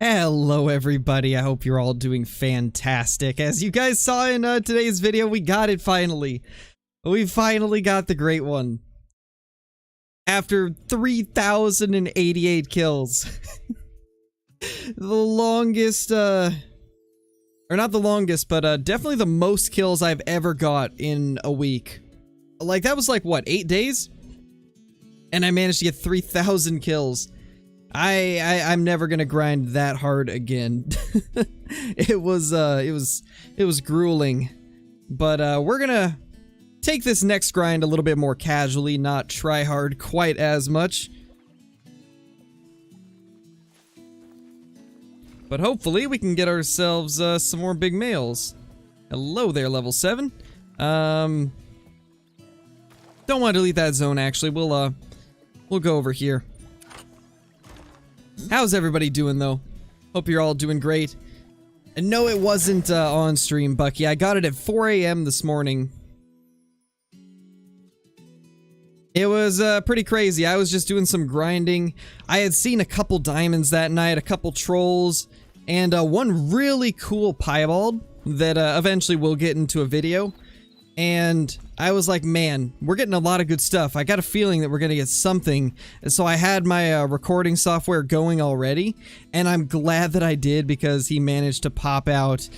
Hello everybody, I hope you're all doing fantastic. As you guys saw in today's video, we got it finally. We finally got the great one. After 3,088 kills. The longest, or not the longest, but definitely the most kills I've ever got in a week. Like, that was like, what, 8 days? And I managed to get 3,000 kills. I'm never gonna grind that hard again. It was grueling. But we're gonna take this next grind a little bit more casually, not try hard quite as much. But hopefully we can get ourselves some more big males. Hello there, level 7. Don't want to delete that zone actually. We'll go over here. How's everybody doing though? Hope you're all doing great. And no, it wasn't on stream, Bucky. I got it at 4 AM this morning. It was pretty crazy. I was just doing some grinding. I had seen a couple diamonds that night, a couple trolls, and one really cool piebald that eventually we'll get into a video. And I was like, man, we're getting a lot of good stuff. I got a feeling that we're gonna get something. And so I had my recording software going already, and I'm glad that I did because he managed to pop out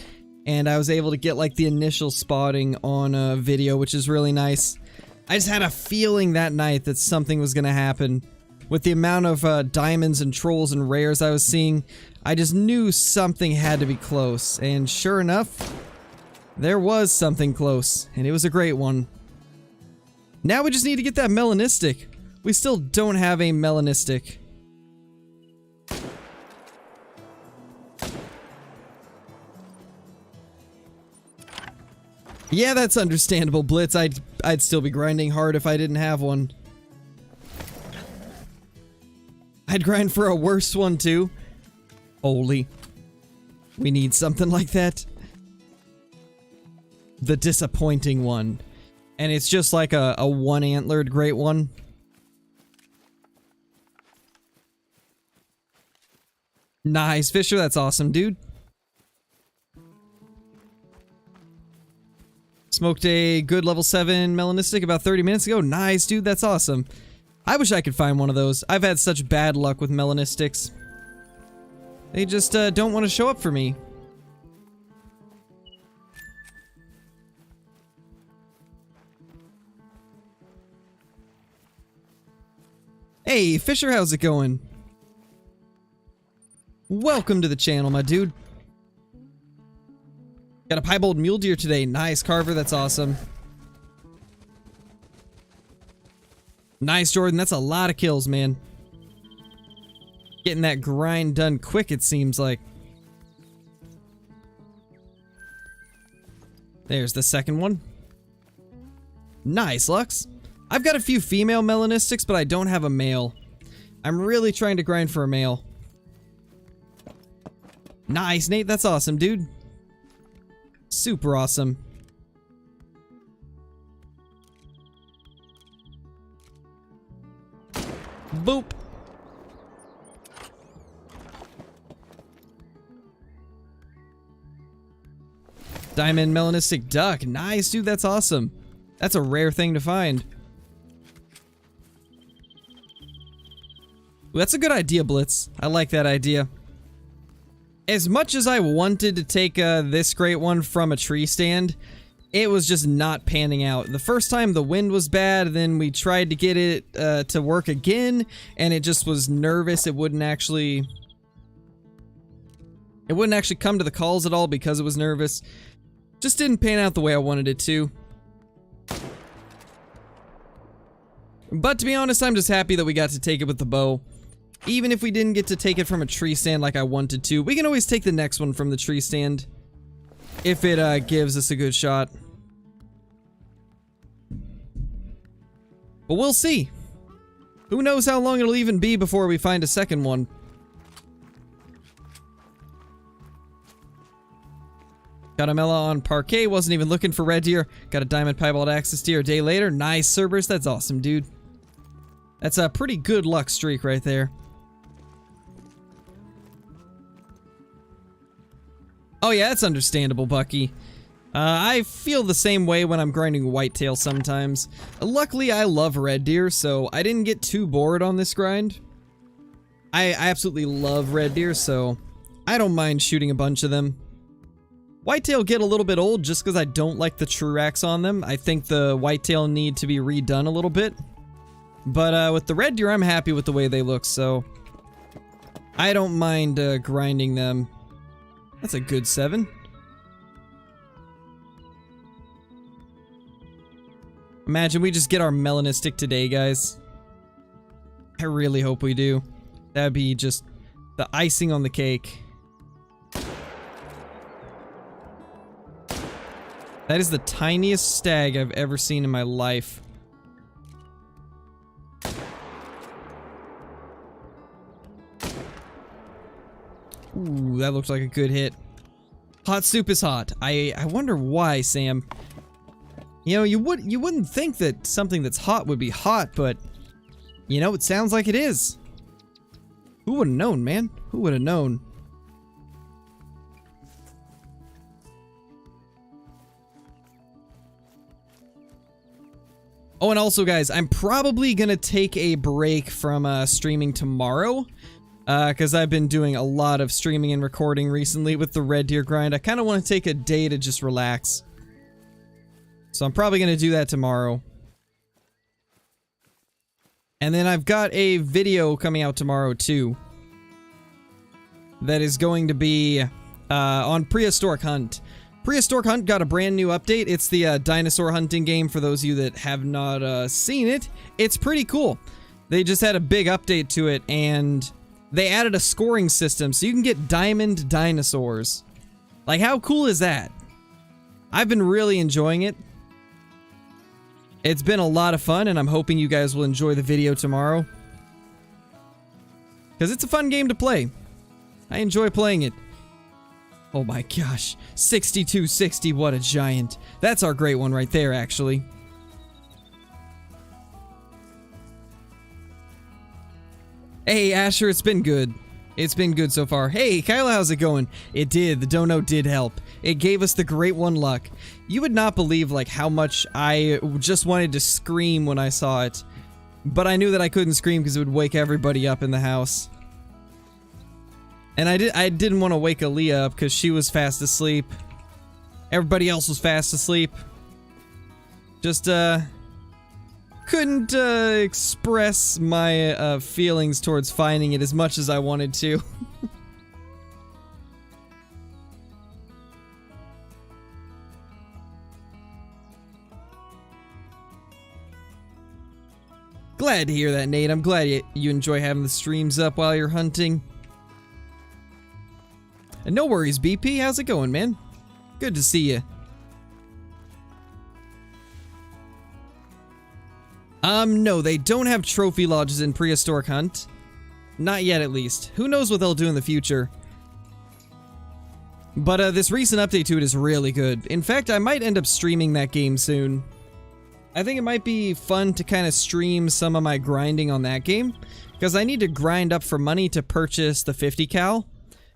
and I was able to get like the initial spotting on a video, which is really nice. I just had a feeling that night that something was gonna happen. With the amount of diamonds and trolls and rares I was seeing, I just knew something had to be close. And sure enough, there was something close, and it was a great one. Now we just need to get that melanistic. We still don't have a melanistic. Yeah, that's understandable, Blitz. I'd still be grinding hard if I didn't have one. I'd grind for a worse one too. Holy. We need something like that. The disappointing one. And it's just like a one-antlered great one. Nice, Fisher, that's awesome, dude. Smoked a good level 7 melanistic about 30 minutes ago. Nice, dude, that's awesome. I wish I could find one of those. I've had such bad luck with melanistics. They just don't want to show up for me. Hey, Fisher, how's it going? Welcome to the channel, my dude. Got a piebald mule deer today. Nice, Carver, that's awesome. Nice, Jordan, that's a lot of kills, man. Getting that grind done quick, it seems like. There's the second one. Nice, Lux. I've got a few female melanistics, but I don't have a male. I'm really trying to grind for a male. Nice, Nate. That's awesome, dude. Super awesome. Boop. Diamond melanistic duck. Nice, dude. That's awesome. That's a rare thing to find. That's a good idea, Blitz. I like that idea. As much as I wanted to take this great one from a tree stand, it was just not panning out. The first time the wind was bad, then we tried to get it to work again, and it just was nervous. It wouldn't actually come to the calls at all because it was nervous. Just didn't pan out the way I wanted it to. But to be honest, I'm just happy that we got to take it with the bow. Even if we didn't get to take it from a tree stand like I wanted to, we can always take the next one from the tree stand. If it gives us a good shot. But we'll see. Who knows how long it'll even be before we find a second one. Got a Mela on Parquet, wasn't even looking for red deer. Got a diamond piebald axis deer a day later. Nice, Cerberus, that's awesome, dude. That's a pretty good luck streak right there. Oh yeah, that's understandable, Bucky. I feel the same way when I'm grinding whitetail sometimes. Luckily, I love red deer, so I didn't get too bored on this grind. I absolutely love red deer, so I don't mind shooting a bunch of them. Whitetail get a little bit old just because I don't like the true racks on them. I think the whitetail need to be redone a little bit. But with the red deer, I'm happy with the way they look, so I don't mind grinding them. That's a good 7. Imagine we just get our melanistic today, guys. I really hope we do. That'd be just the icing on the cake. That is the tiniest stag I've ever seen in my life. Ooh, that looks like a good hit. Hot soup is hot. I wonder why, Sam. You know, you wouldn't think that something that's hot would be hot, but you know, it sounds like it is. Who would have known, man? Who would have known? Oh, and also, guys, I'm probably gonna take a break from streaming tomorrow. Because I've been doing a lot of streaming and recording recently with the red deer grind. I kind of want to take a day to just relax. So I'm probably going to do that tomorrow. And then I've got a video coming out tomorrow too. That is going to be on Prehistoric Hunt. Prehistoric Hunt got a brand new update. It's the dinosaur hunting game for those of you that have not seen it. It's pretty cool. They just had a big update to it, and they added a scoring system so you can get diamond dinosaurs. Like, how cool is that? I've been really enjoying it. It's been a lot of fun, and I'm hoping you guys will enjoy the video tomorrow. Because it's a fun game to play. I enjoy playing it. Oh my gosh. 6260, what a giant. That's our great one right there, actually. Hey, Asher, it's been good. It's been good so far. Hey, Kyla, how's it going? It did. The dono did help. It gave us the great one luck. You would not believe, like, how much I just wanted to scream when I saw it. But I knew that I couldn't scream because it would wake everybody up in the house. And I didn't want to wake Aaliyah up because she was fast asleep. Everybody else was fast asleep. Just, couldn't express my feelings towards finding it as much as I wanted to. Glad to hear that, Nate. I'm glad you enjoy having the streams up while you're hunting. And no worries, BP. How's it going, man? Good to see you. No, they don't have trophy lodges in Prehistoric Hunt. Not yet, at least. Who knows what they'll do in the future. But, this recent update to it is really good. In fact, I might end up streaming that game soon. I think it might be fun to kind of stream some of my grinding on that game. Because I need to grind up for money to purchase the 50 cal.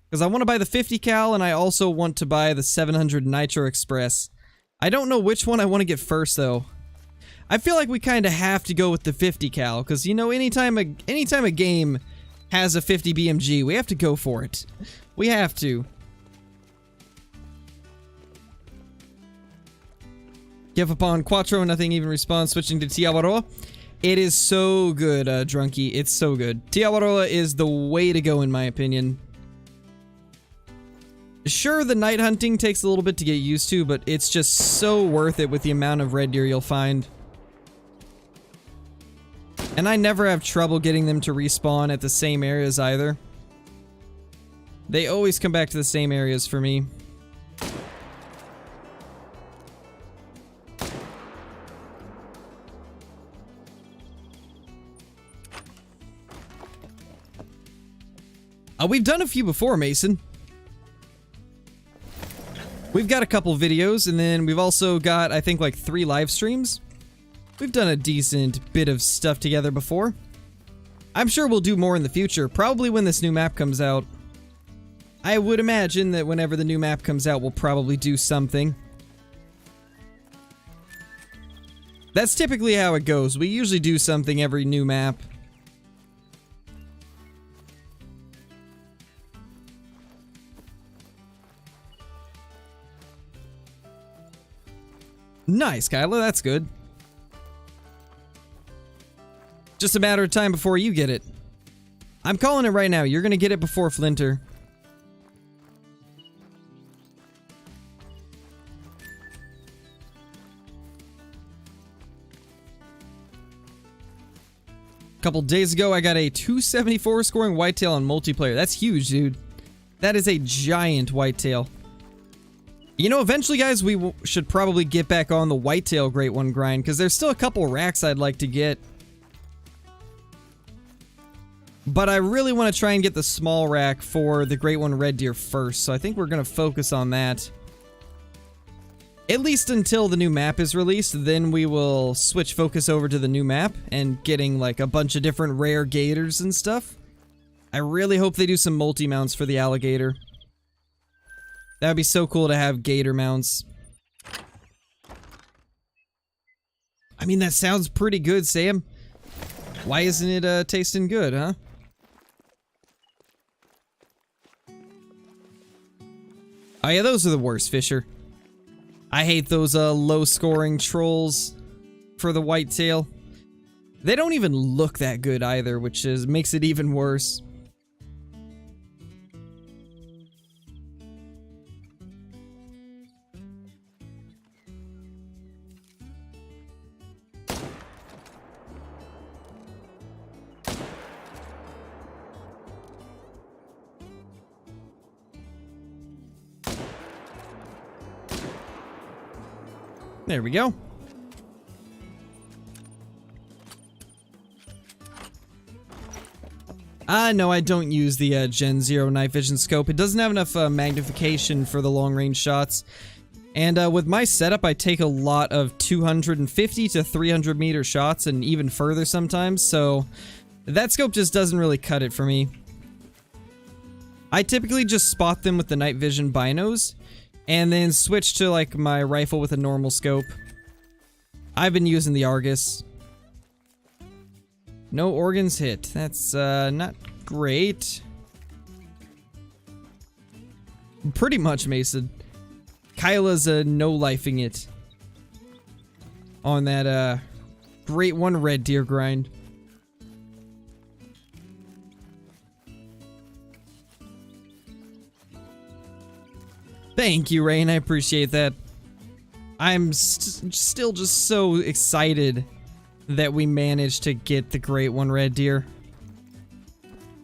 Because I want to buy the 50 cal, and I also want to buy the 700 Nitro Express. I don't know which one I want to get first, though. I feel like we kind of have to go with the 50 cal, because, you know, anytime a game has a 50 BMG, we have to go for it. We have to. Give upon Quattro, nothing even responds, switching to Tiawaroa. It is so good, Drunky. It's so good. Tiawaroa is the way to go, in my opinion. Sure, the night hunting takes a little bit to get used to, but it's just so worth it with the amount of red deer you'll find. And I never have trouble getting them to respawn at the same areas either. They always come back to the same areas for me. We've done a few before, Mason. We've got a couple videos, and then we've also got, I think, like 3 live streams. We've done a decent bit of stuff together before. I'm sure we'll do more in the future, probably when this new map comes out. I would imagine that whenever the new map comes out, we'll probably do something. That's typically how it goes. We usually do something every new map. Nice, Kyla, that's good. Just a matter of time before you get it. I'm calling it right now. You're gonna get it before Flinter. A couple days ago, I got a 274 scoring whitetail on multiplayer. That's huge, dude. That is a giant whitetail. You know, eventually, guys, we should probably get back on the whitetail Great One grind, because there's still a couple racks I'd like to get. But I really want to try and get the small rack for the Great One Red Deer first, so I think we're going to focus on that. At least until the new map is released, then we will switch focus over to the new map and getting like a bunch of different rare gators and stuff. I really hope they do some multi-mounts for the alligator. That would be so cool to have gator mounts. I mean, that sounds pretty good, Sam. Why isn't it tasting good, huh? Oh yeah, those are the worst, Fisher. I hate those low-scoring trolls for the whitetail. They don't even look that good either, which makes it even worse. There we go. No, I don't use the Gen 0 night vision scope. It doesn't have enough magnification for the long-range shots. And with my setup, I take a lot of 250 to 300 meter shots and even further sometimes, so that scope just doesn't really cut it for me. I typically just spot them with the night vision binos, and then switch to like my rifle with a normal scope. I've been using the Argus. No organs hit. That's not great. Pretty much, Mason. Kyla's no-lifing it on that Great One Red Deer grind. Thank you, Rain. I appreciate that. I'm still just so excited that we managed to get the Great One Red Deer.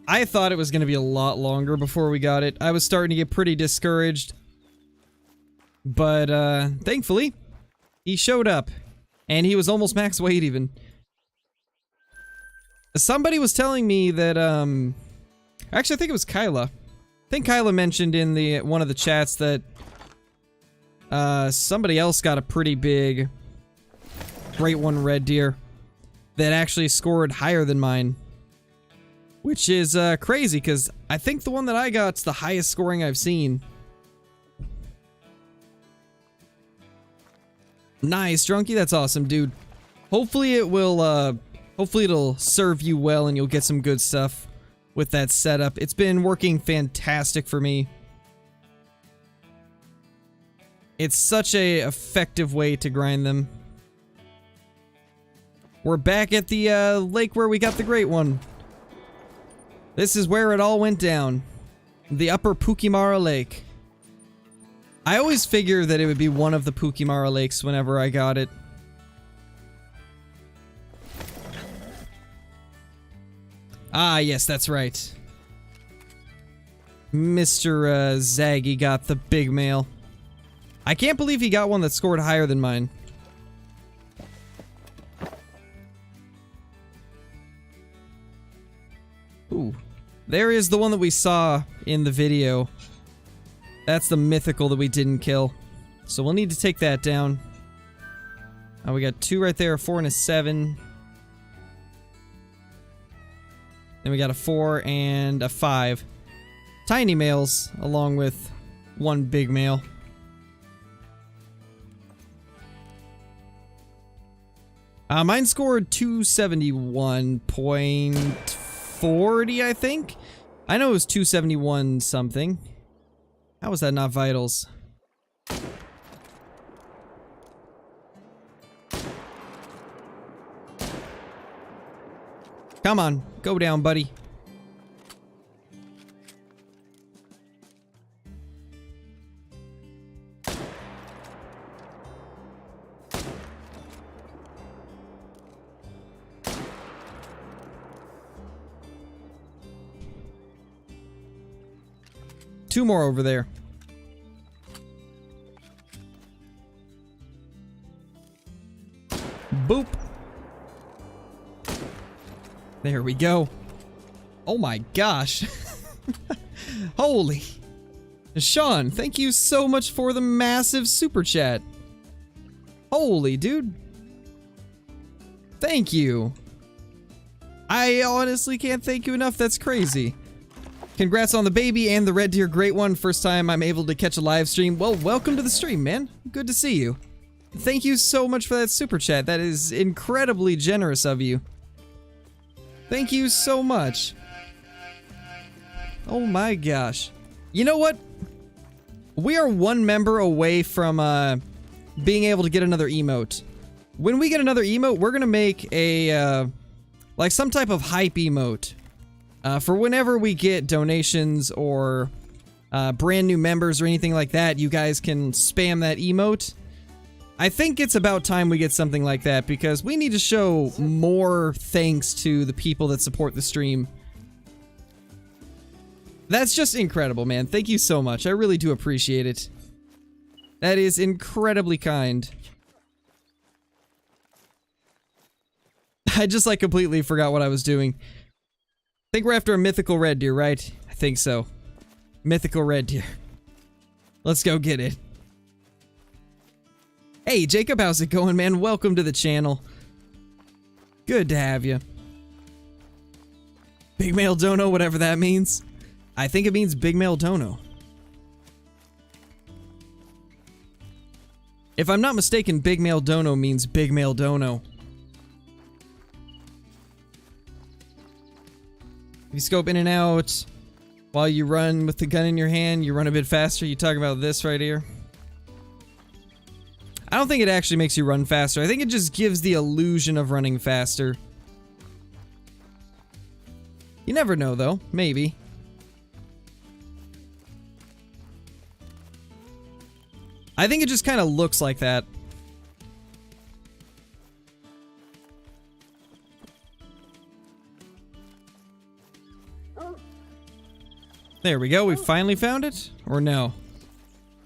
I thought it was going to be a lot longer before we got it. I was starting to get pretty discouraged. But, thankfully, he showed up. And he was almost max weight, even. Somebody was telling me that, actually, I think it was Kyla. I think Kyla mentioned in one of the chats that somebody else got a pretty big Great One Red Deer that actually scored higher than mine, which is crazy because I think the one that I got's the highest scoring I've seen. Nice, Drunky. That's awesome, dude. Hopefully it will hopefully it'll serve you well and you'll get some good stuff with that setup. It's been working fantastic for me. It's such a effective way to grind them. We're back at the lake where we got the Great One. This is where it all went down. The upper Pukimara Lake. I always figured that it would be one of the Pukimara lakes whenever I got it. Ah, yes, that's right. Mr. Zaggy got the big male. I can't believe he got one that scored higher than mine. Ooh. There is the one that we saw in the video. That's the mythical that we didn't kill. So we'll need to take that down. We got 2 right there, a 4 and a 7. Then we got a 4 and a 5. tiny males along with one big male. Mine scored 271.40, I think. I know it was 271 something. How was that not vitals? Come on, go down, buddy. Two more over there. Boop. There we go. Oh my gosh. Holy. Sean, thank you so much for the massive super chat. Holy dude. Thank you. I honestly can't thank you enough. That's crazy. Congrats on the baby and the red deer. Great one. First time I'm able to catch a live stream. Well, welcome to the stream, man. Good to see you. Thank you so much for that super chat. That is incredibly generous of you. Thank you so much. Oh my gosh. You know what? We are one member away from being able to get another emote. When we get another emote, we're gonna make a like some type of hype emote. For whenever we get donations or brand new members or anything like that, you guys can spam that emote. I think it's about time we get something like that because we need to show more thanks to the people that support the stream. That's just incredible, man. Thank you so much. I really do appreciate it. That is incredibly kind. I just like completely forgot what I was doing. I think we're after a mythical red deer, right? I think so. Mythical red deer. Let's go get it. Hey, Jacob, how's it going, man? Welcome to the channel. Good to have you. Big male dono, whatever that means. I think it means big male dono. If I'm not mistaken, big male dono means big male dono. If you scope in and out while you run with the gun in your hand, you run a bit faster. You talk about this right here. I don't think it actually makes you run faster. I think it just gives the illusion of running faster. You never know, though. Maybe. I think it just kind of looks like that. There we go. We finally found it? Or no?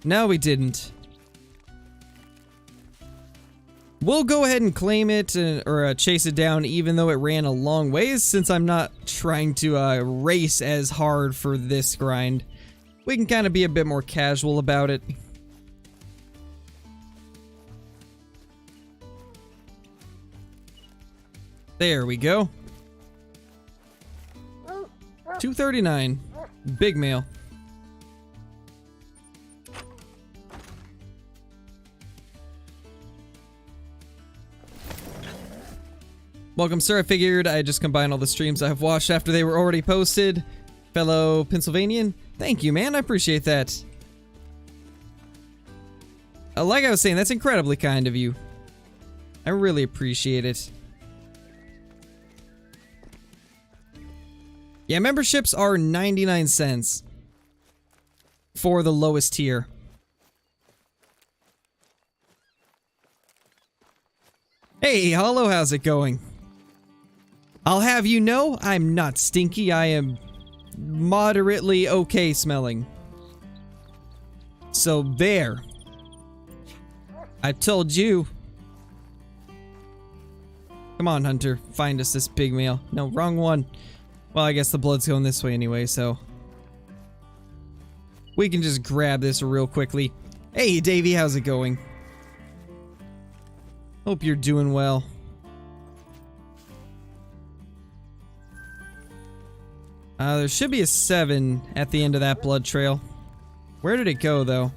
No, we didn't. We'll go ahead and claim it or chase it down even though it ran a long ways since I'm not trying to race as hard for this grind. We can kind of be a bit more casual about it. There we go. 239. Big male. Welcome, sir. I figured I'd just combine all the streams I have watched after they were already posted. Fellow Pennsylvanian, thank you, man. I appreciate that. Like I was saying, that's incredibly kind of you. I really appreciate it. Yeah, memberships are 99 cents for the lowest tier. Hey, hello, how's it going? I'll have you know, I'm not stinky. I am moderately okay smelling. So there. I told you. Come on, Hunter. Find us this big male. No, wrong one. Well, I guess the blood's going this way anyway, so we can just grab this real quickly. Hey, Davey, how's it going? Hope you're doing well. There should be a 7 at the end of that blood trail. Where did it go, though?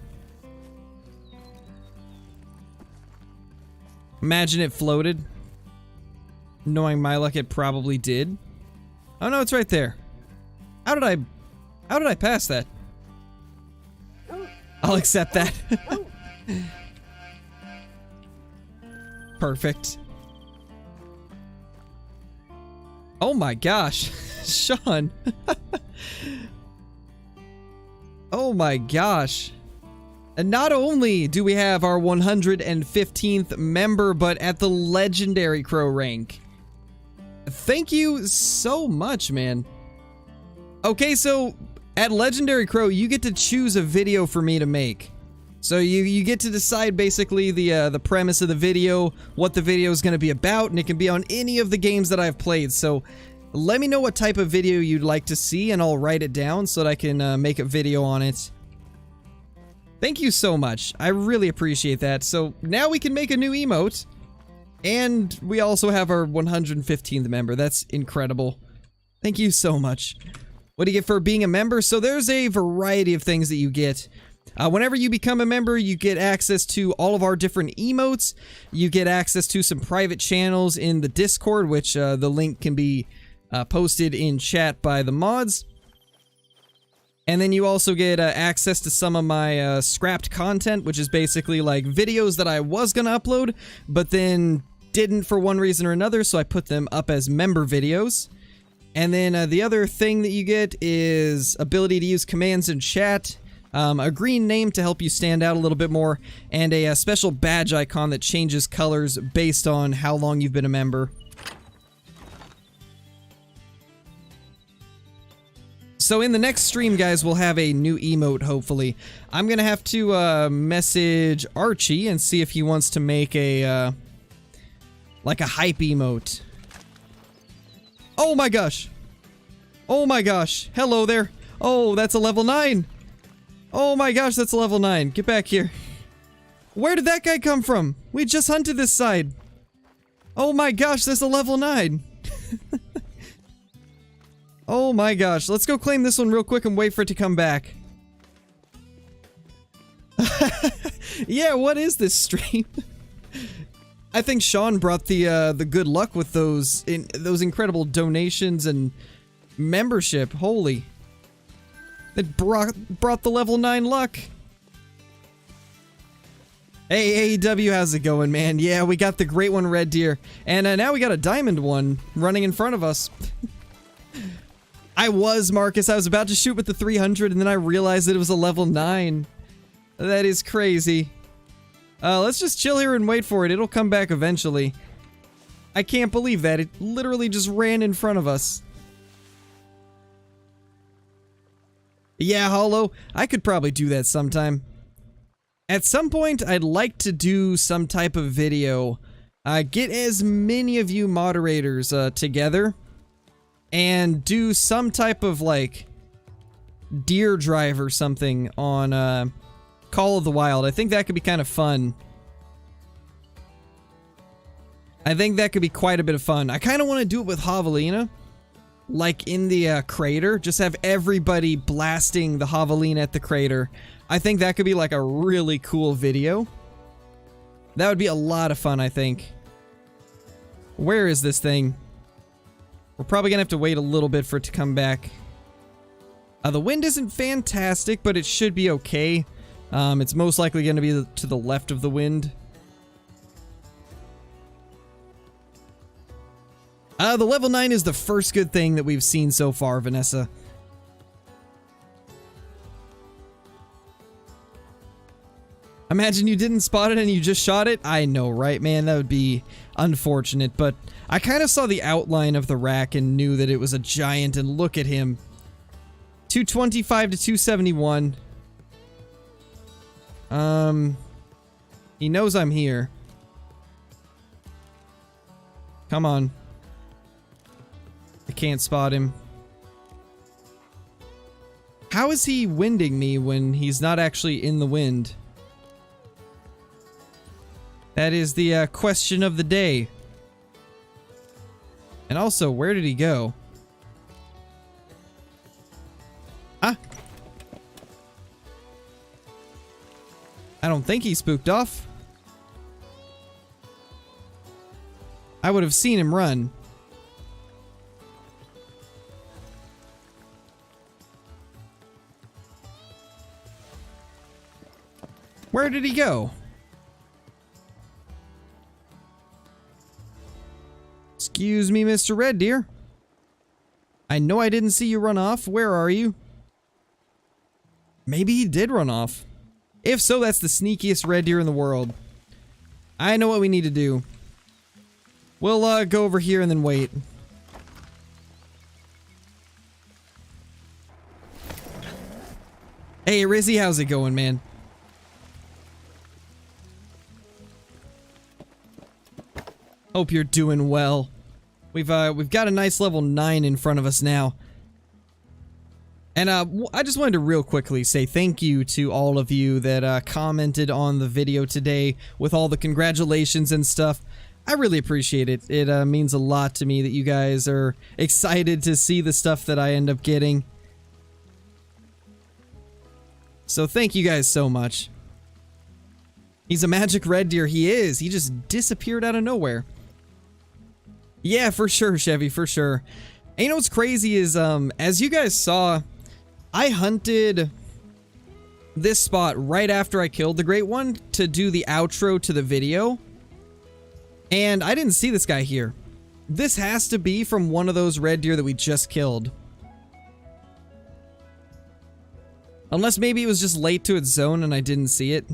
Imagine it floated. Knowing my luck, it probably did. Oh no, it's right there. How did I pass that? I'll accept that. Perfect. Oh my gosh, Sean. Oh my gosh. And not only do we have our 115th member, but at the legendary crow rank. Thank you so much, man. Okay, so at legendary crow, you get to choose a video for me to make. So you get to decide basically the premise of the video, what the video is going to be about, and it can be on any of the games that I've played. So let me know what type of video you'd like to see, and I'll write it down so that I can make a video on it. Thank you so much. I really appreciate that. So now we can make a new emote, and we also have our 115th member. That's incredible. Thank you so much. What do you get for being a member? So there's a variety of things that you get. Whenever you become a member, you get access to all of our different emotes. You get access to some private channels in the Discord, which the link can be posted in chat by the mods. And then you also get access to some of my scrapped content, which is basically like videos that I was gonna upload, but then didn't for one reason or another, so I put them up as member videos. And then the other thing that you get is ability to use commands in chat, a green name to help you stand out a little bit more, and a special badge icon that changes colors based on how long you've been a member. So in the next stream, guys, we'll have a new emote, hopefully. I'm gonna have to message Archie and see if he wants to make a like a hype emote. Oh my gosh. Oh my gosh. Hello there. Oh, that's a level 9. Oh my gosh, that's a level 9. Get back here. Where did that guy come from? We just hunted this side. Oh my gosh, that's a level 9. Oh my gosh. Let's go claim this one real quick and wait for it to come back. Yeah, what is this stream? I think Sean brought the good luck with those incredible donations and membership. Holy. It brought the level 9 luck. Hey, AEW, how's it going, man? Yeah, we got the great one, Red Deer. And now we got a diamond one running in front of us. Marcus, I was about to shoot with the 300 and then I realized that it was a level 9. That is crazy. Let's just chill here and wait for it. It'll come back eventually. I can't believe that. It literally just ran in front of us. Yeah, Hollow, I could probably do that sometime. At some point, I'd like to do some type of video. Get as many of you moderators together and do some type of, like, deer drive or something on Call of the Wild. I think that could be kind of fun. I think that could be quite a bit of fun. I kind of want to do it with Javelina. Like in the crater. Just have everybody blasting the Javelina at the crater. I think that could be like a really cool video. That would be a lot of fun, I think. Where is this thing? We're probably gonna have to wait a little bit for it to come back. The wind isn't fantastic, but it should be okay. It's most likely gonna be to the left of the wind. The level 9 is the first good thing that we've seen so far, Vanessa. Imagine you didn't spot it and you just shot it? I know, right, man? That would be unfortunate, but I kind of saw the outline of the rack and knew that it was a giant, and look at him. 225 to 271. He knows I'm here. Come on. I can't spot him. How is he winding me when he's not actually in the wind? That is the question of the day. And also, where did he go? I don't think he spooked off. I would have seen him run. Where did he go? Excuse me, Mr. Red Deer. I know I didn't see you run off. Where are you? Maybe he did run off. If so, that's the sneakiest red deer in the world. I know what we need to do. We'll go over here and then wait. Hey, Rizzy, how's it going, man? Hope you're doing well. We've got a nice level 9 in front of us now. And I just wanted to real quickly say thank you to all of you that commented on the video today with all the congratulations and stuff. I really appreciate it. It means a lot to me that you guys are excited to see the stuff that I end up getting. So thank you guys so much. He's a magic red deer. He is. He just disappeared out of nowhere. Yeah, for sure, Chevy, for sure. And you know what's crazy is, as you guys saw, I hunted this spot right after I killed the Great One to do the outro to the video. And I didn't see this guy here. This has to be from one of those red deer that we just killed. Unless maybe it was just late to its zone and I didn't see it.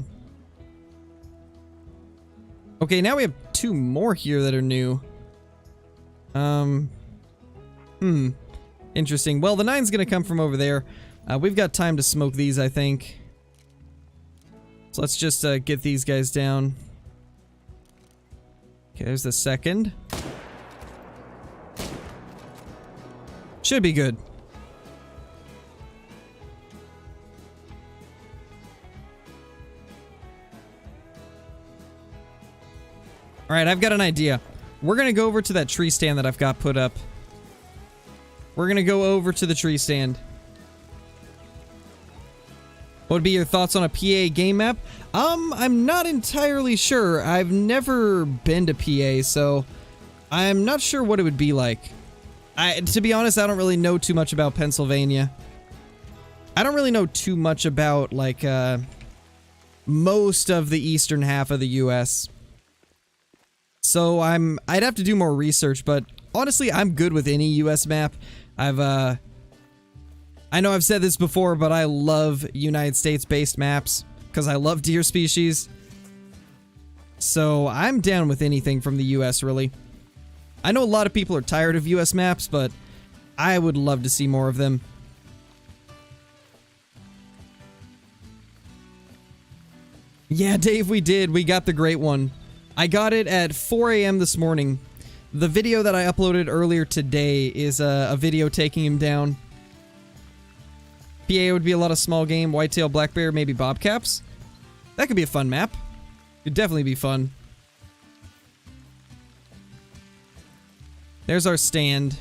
Okay, now we have 2 more here that are new. Interesting. Well, the 9's gonna come from over there. We've got time to smoke these, I think. So let's just get these guys down. Okay, there's the second. Should be good. Alright, I've got an idea. We're gonna go over to that tree stand that I've got put up. We're gonna go over to the tree stand. What would be your thoughts on a PA game map? I'm not entirely sure. I've never been to PA, so I'm not sure what it would be like. To be honest, I don't really know too much about Pennsylvania. I don't really know too much about, like, most of the eastern half of the US. So I'd have to do more research, but honestly, I'm good with any US map. I know I've said this before, but I love United States-based maps because I love deer species. So I'm down with anything from the US, really. I know a lot of people are tired of US maps, but I would love to see more of them. Yeah, Dave, we did. We got the Great One. I got it at 4 a.m. this morning. The video that I uploaded earlier today is a video taking him down. PA would be a lot of small game, whitetail, black bear, maybe bobcats. That could be a fun map. It'd definitely be fun. There's our stand.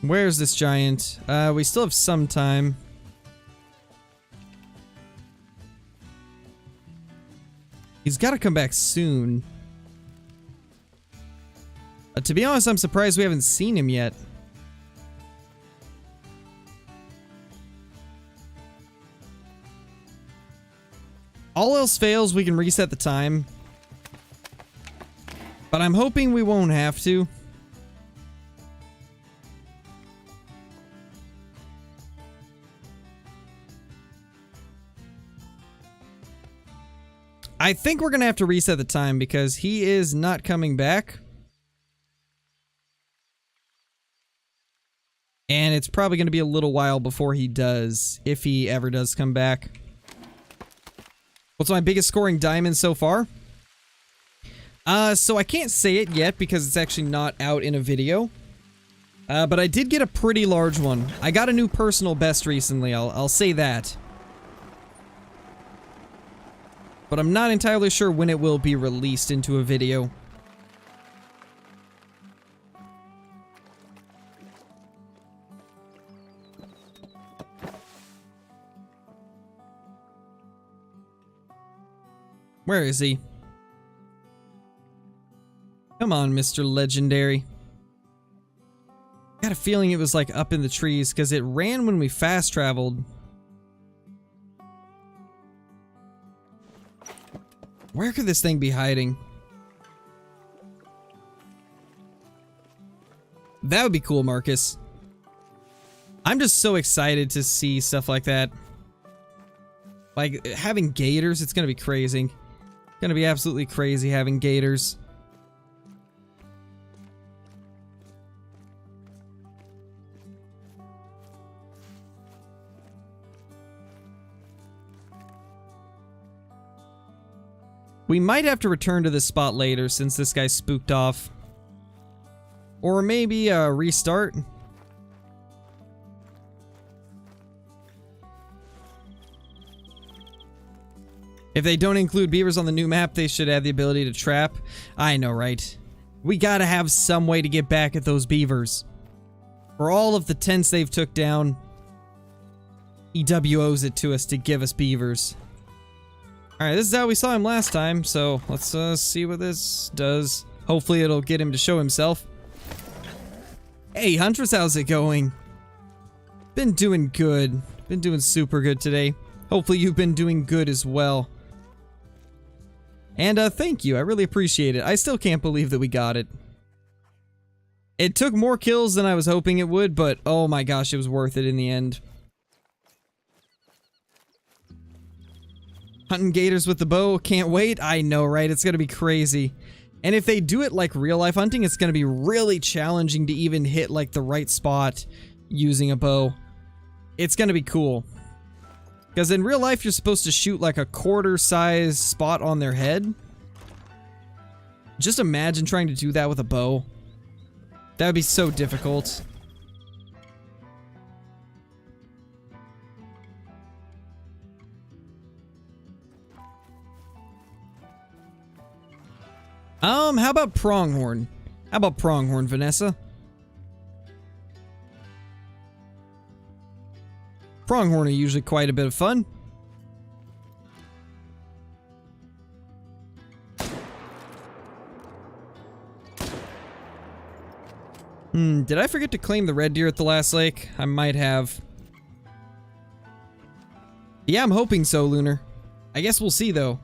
Where's this giant? We still have some time. He's got to come back soon. To be honest, I'm surprised we haven't seen him yet. All else fails, we can reset the time. But I'm hoping we won't have to. I think we're gonna have to reset the time because he is not coming back. And it's probably gonna be a little while before he does, if he ever does come back. What's my biggest scoring diamond so far? So I can't say it yet because it's actually not out in a video. But I did get a pretty large one. I got a new personal best recently, I'll say that. But I'm not entirely sure when it will be released into a video. Where is he? Come on, Mr. Legendary. Got a feeling it was like up in the trees because it ran when we fast traveled. Where could this thing be hiding? That would be cool, Marcus. I'm just so excited to see stuff like that. Like, having gators, it's gonna be crazy. It's gonna be absolutely crazy having gators. We might have to return to this spot later since this guy spooked off. Or maybe restart. If they don't include beavers on the new map, they should add the ability to trap. I know, right? We gotta have some way to get back at those beavers. For all of the tents they've took down, EW owes it to us to give us beavers. Alright, this is how we saw him last time, so let's see what this does. Hopefully it'll get him to show himself. Hey, Huntress, how's it going? Been doing good. Been doing super good today. Hopefully you've been doing good as well. And thank you, I really appreciate it. I still can't believe that we got it. It took more kills than I was hoping it would, but oh my gosh, it was worth it in the end. Hunting gators with the bow, can't wait. I know, right? It's gonna be crazy. And if they do it like real life hunting, it's gonna be really challenging to even hit like the right spot using a bow. It's gonna be cool. Because in real life, you're supposed to shoot like a quarter-size spot on their head. Just imagine trying to do that with a bow. That would be so difficult. How about pronghorn? How about pronghorn, Vanessa? Pronghorn are usually quite a bit of fun. Did I forget to claim the red deer at the last lake? I might have. Yeah, I'm hoping so, Lunar. I guess we'll see, though.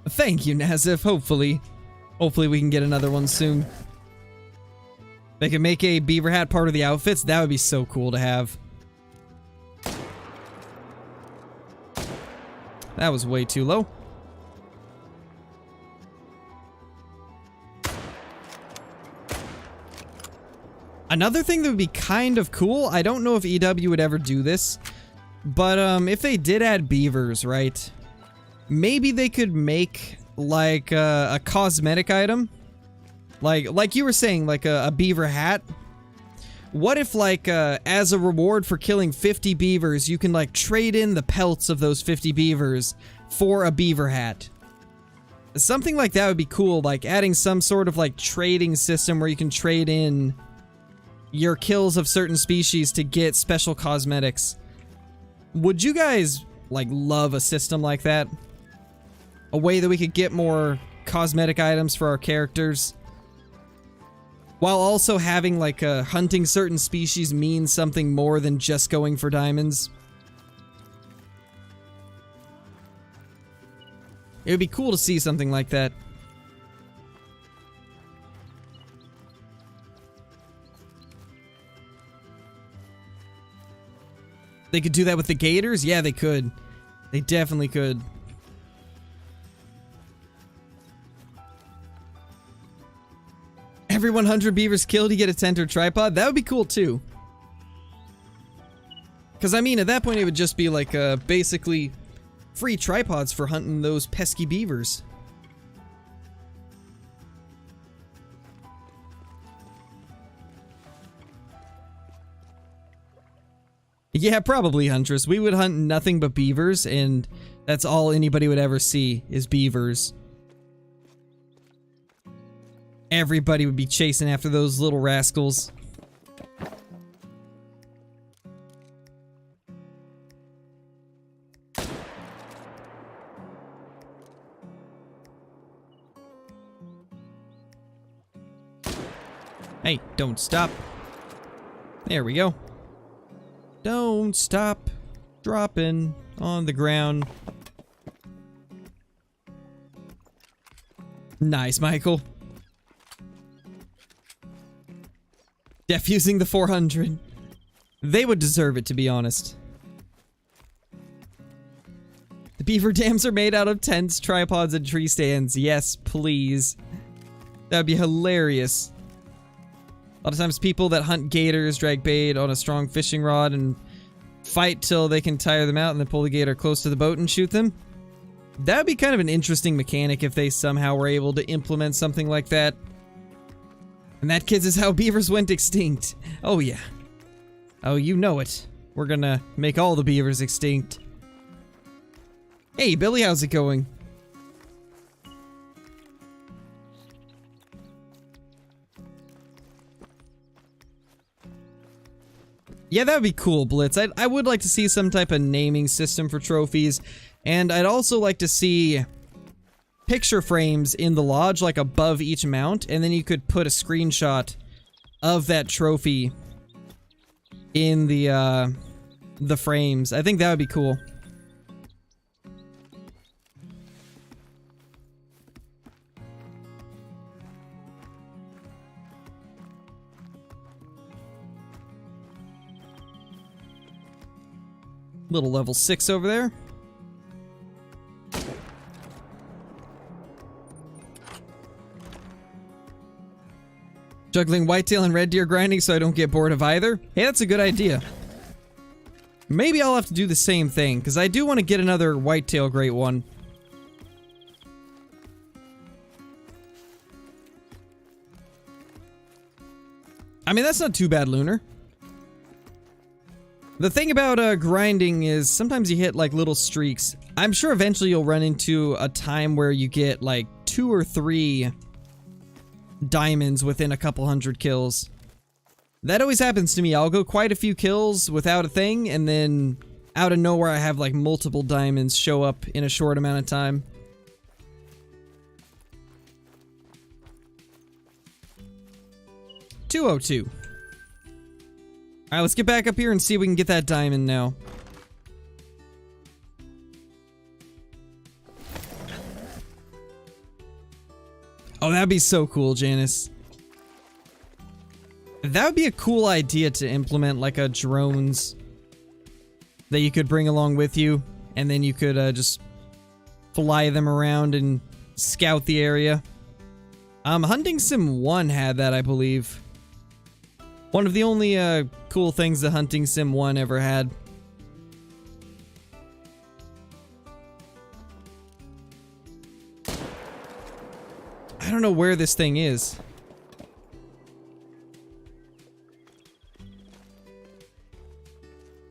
Thank you, Nazif. Hopefully we can get another one soon. They can make a beaver hat part of the outfits. That would be so cool to have. That was way too low. Another thing that would be kind of cool, I don't know if EW would ever do this, but if they did add beavers, right? Maybe they could make like a cosmetic item, like you were saying, like a beaver hat. What if like as a reward for killing 50 beavers, you can like trade in the pelts of those 50 beavers for a beaver hat? Something like that would be cool, like adding some sort of like trading system where you can trade in your kills of certain species to get special cosmetics. Would you guys like love a system like that? A way that we could get more cosmetic items for our characters, while also having like hunting certain species mean something more than just going for diamonds. It would be cool to see something like that. They could do that with the gators? Yeah, they could. They definitely could. Every 100 beavers killed, you get a tent or tripod. That would be cool too. Because I mean, at that point, it would just be like basically free tripods for hunting those pesky beavers. Yeah, probably, Huntress. We would hunt nothing but beavers, and that's all anybody would ever see is beavers. Everybody would be chasing after those little rascals. Hey, don't stop. There we go. Don't stop dropping on the ground. Nice, Michael. Defusing the 400. They would deserve it, to be honest. The beaver dams are made out of tents, tripods, and tree stands. Yes, please. That'd be hilarious. A lot of times people that hunt gators drag bait on a strong fishing rod and fight till they can tire them out and then pull the gator close to the boat and shoot them. That would be kind of an interesting mechanic if they somehow were able to implement something like that. And that, kids, is how beavers went extinct. Oh yeah. Oh, you know it. We're gonna make all the beavers extinct. Hey, Billy, how's it going? Yeah, that would be cool, Blitz. I would like to see some type of naming system for trophies, and I'd also like to see picture frames in the lodge, like above each mount, and then you could put a screenshot of that trophy in the frames. I think that would be cool. Little level 6 over there. Juggling whitetail and red deer grinding so I don't get bored of either. Hey, that's a good idea. Maybe I'll have to do the same thing, because I do want to get another whitetail great one. I mean, that's not too bad, Lunar. The thing about grinding is sometimes you hit like little streaks. I'm sure eventually you'll run into a time where you get like 2 or 3 diamonds within a couple hundred kills. That always happens to me. I'll go quite a few kills without a thing, and then out of nowhere I have like multiple diamonds show up in a short amount of time. $202. Alright, let's get back up here and see if we can get that diamond now. Oh, that'd be so cool, Janice. That would be a cool idea to implement, like a drones that you could bring along with you, and then you could just fly them around and scout the area. Hunting Sim 1 had that, I believe. One of the only cool things that Hunting Sim 1 ever had. I don't know where this thing is.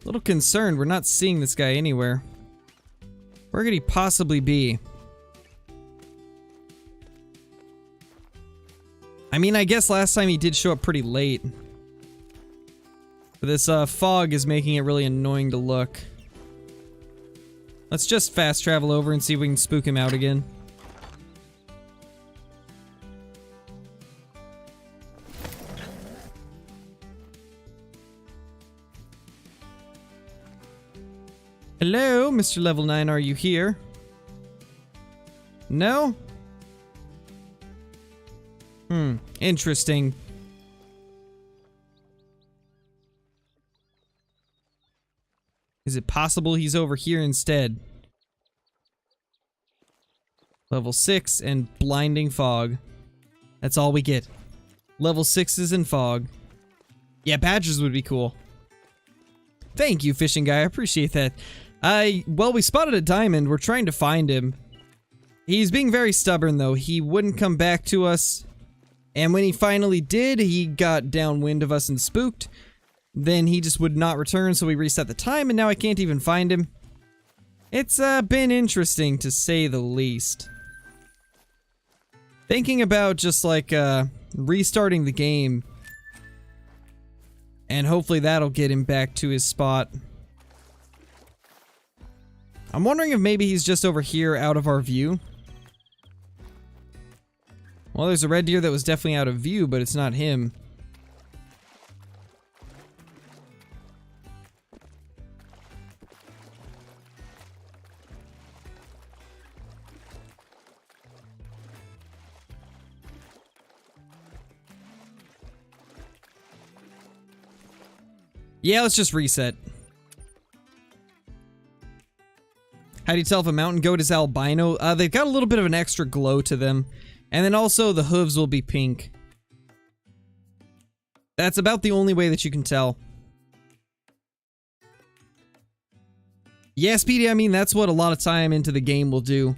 A little concerned we're not seeing this guy anywhere. Where could he possibly be? I mean, I guess last time he did show up pretty late. But this fog is making it really annoying to look. Let's just fast travel over and see if we can spook him out again. Hello, Mr. Level 9, are you here? No? Interesting. Is it possible he's over here instead? Level 6 and blinding fog. That's all we get. Level 6s and fog. Yeah, badgers would be cool. Thank you, fishing guy. I appreciate that. Well, we spotted a diamond. We're trying to find him. He's being very stubborn, though. He wouldn't come back to us. And when he finally did, he got downwind of us and spooked. then he just would not return, so we reset the time, and now I can't even find him. It's been interesting, to say the least. Thinking about just, like, restarting the game, and hopefully that'll get him back to his spot. I'm wondering if maybe he's just over here out of our view. Well, there's a red deer that was definitely out of view, but it's not him. Yeah, let's just reset. How do you tell if a mountain goat is albino? They've got a little bit of an extra glow to them. And then also the hooves will be pink. That's about the only way that you can tell. Yeah, Speedy, I mean, that's what a lot of time into the game will do.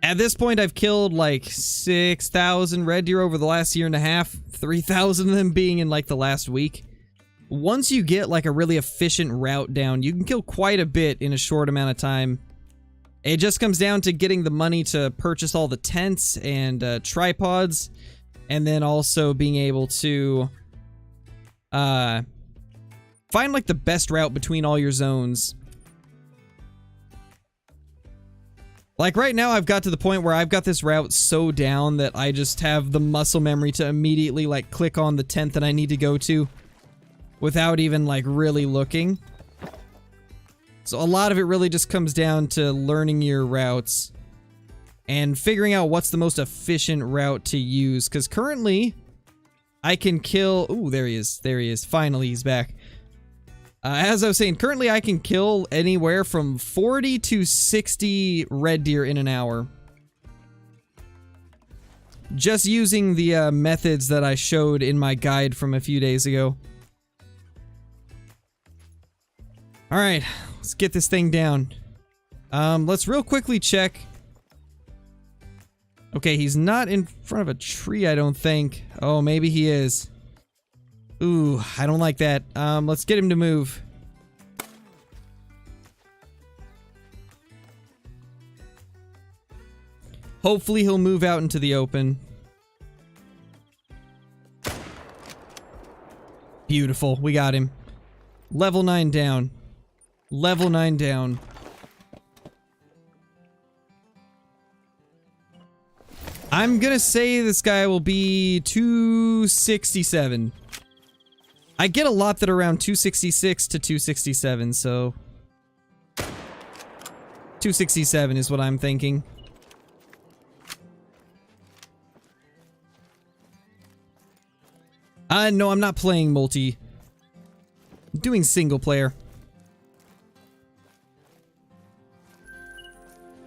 At this point, I've killed like 6,000 red deer over the last year and a half. 3,000 of them being in like the last week. Once you get like a really efficient route down, you can kill quite a bit in a short amount of time. It just comes down to getting the money to purchase all the tents and tripods, and then also being able to find like the best route between all your zones. Like right now I've got to the point where I've got this route so down that I just have the muscle memory to immediately like click on the tent that I need to go to without even like really looking. So a lot of it really just comes down to learning your routes and figuring out what's the most efficient route to use. Because currently, I can kill... Ooh, there he is. There he is. Finally, he's back. As I was saying, currently I can kill anywhere from 40 to 60 red deer in an hour. Just using the methods that I showed in my guide from a few days ago. Alright, let's get this thing down. Let's real quickly check. Okay, he's not in front of a tree, I don't think. Oh, maybe he is. Ooh, I don't like that. Let's get him to move. Hopefully he'll move out into the open. Beautiful, we got him. Level 9 down. Level 9 down. I'm gonna say this guy will be 267. I get a lot that are around 266 to 267, so... 267 is what I'm thinking. No, I'm not playing multi. I'm doing single player.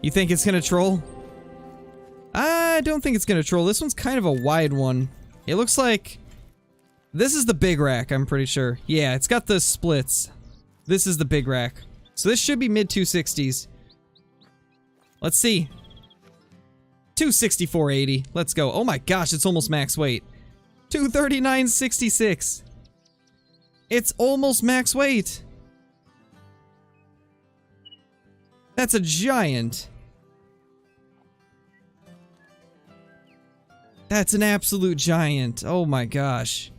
You think it's gonna troll? I don't think it's gonna troll. This one's kind of a wide one. It looks like... This is the big rack, I'm pretty sure. Yeah, it's got the splits. This is the big rack. So this should be mid-260s. Let's see. 264.80. Let's go. Oh my gosh, it's almost max weight. 239.66. It's almost max weight. That's a giant. That's an absolute giant. Oh my gosh.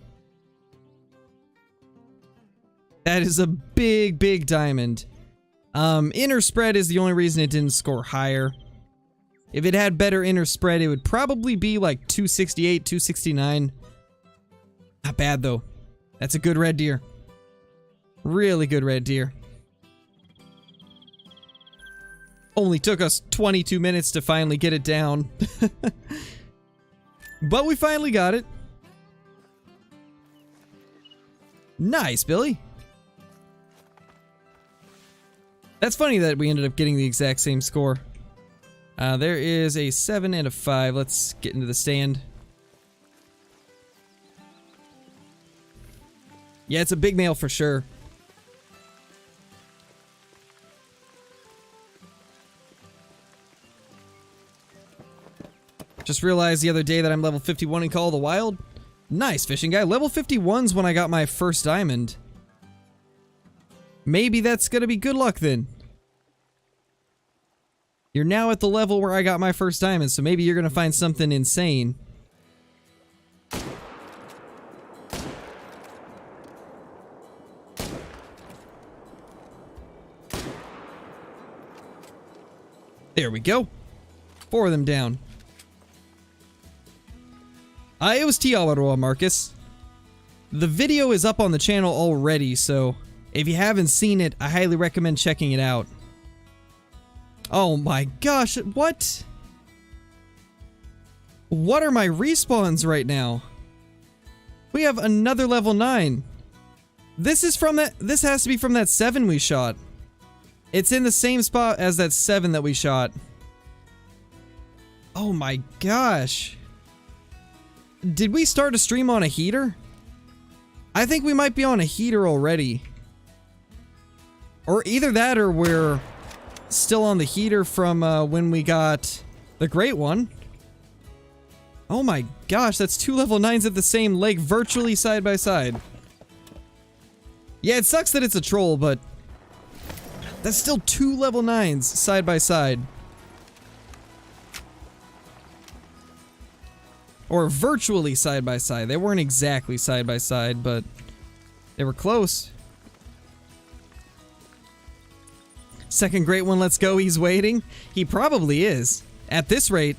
That is a big, big diamond. Inner spread is the only reason it didn't score higher. If it had better inner spread, it would probably be like 268, 269. Not bad though. That's a good red deer. Really good red deer. Only took us 22 minutes to finally get it down. But we finally got it. Nice, Billy. That's funny that we ended up getting the exact same score. There is a 7 and a 5. Let's get into the stand. Yeah, it's a big male for sure. Just realized the other day that I'm level 51 in Call of the Wild. Nice, fishing guy. Level 51's when I got my first diamond. Maybe that's gonna be good luck then. You're now at the level where I got my first diamond, so maybe you're gonna find something insane. There we go. 4 of them down. It was Tiawaroa, Marcus. The video is up on the channel already, so if you haven't seen it, I highly recommend checking it out. Oh my gosh, what? What are my respawns right now? We have another level 9. This is from that, this has to be from that 7 we shot. It's in the same spot as that 7 that we shot. Oh my gosh. Did we start a stream on a heater? I think we might be on a heater already. Or either that or we're still on the heater from when we got the great one. Oh my gosh, that's 2 level 9s at the same lake virtually side by side. Yeah, it sucks that it's a troll, but that's still 2 level 9s side by side. Or virtually side by side. They weren't exactly side by side, but they were close. Second great one, let's go. He's waiting. He probably is. At this rate,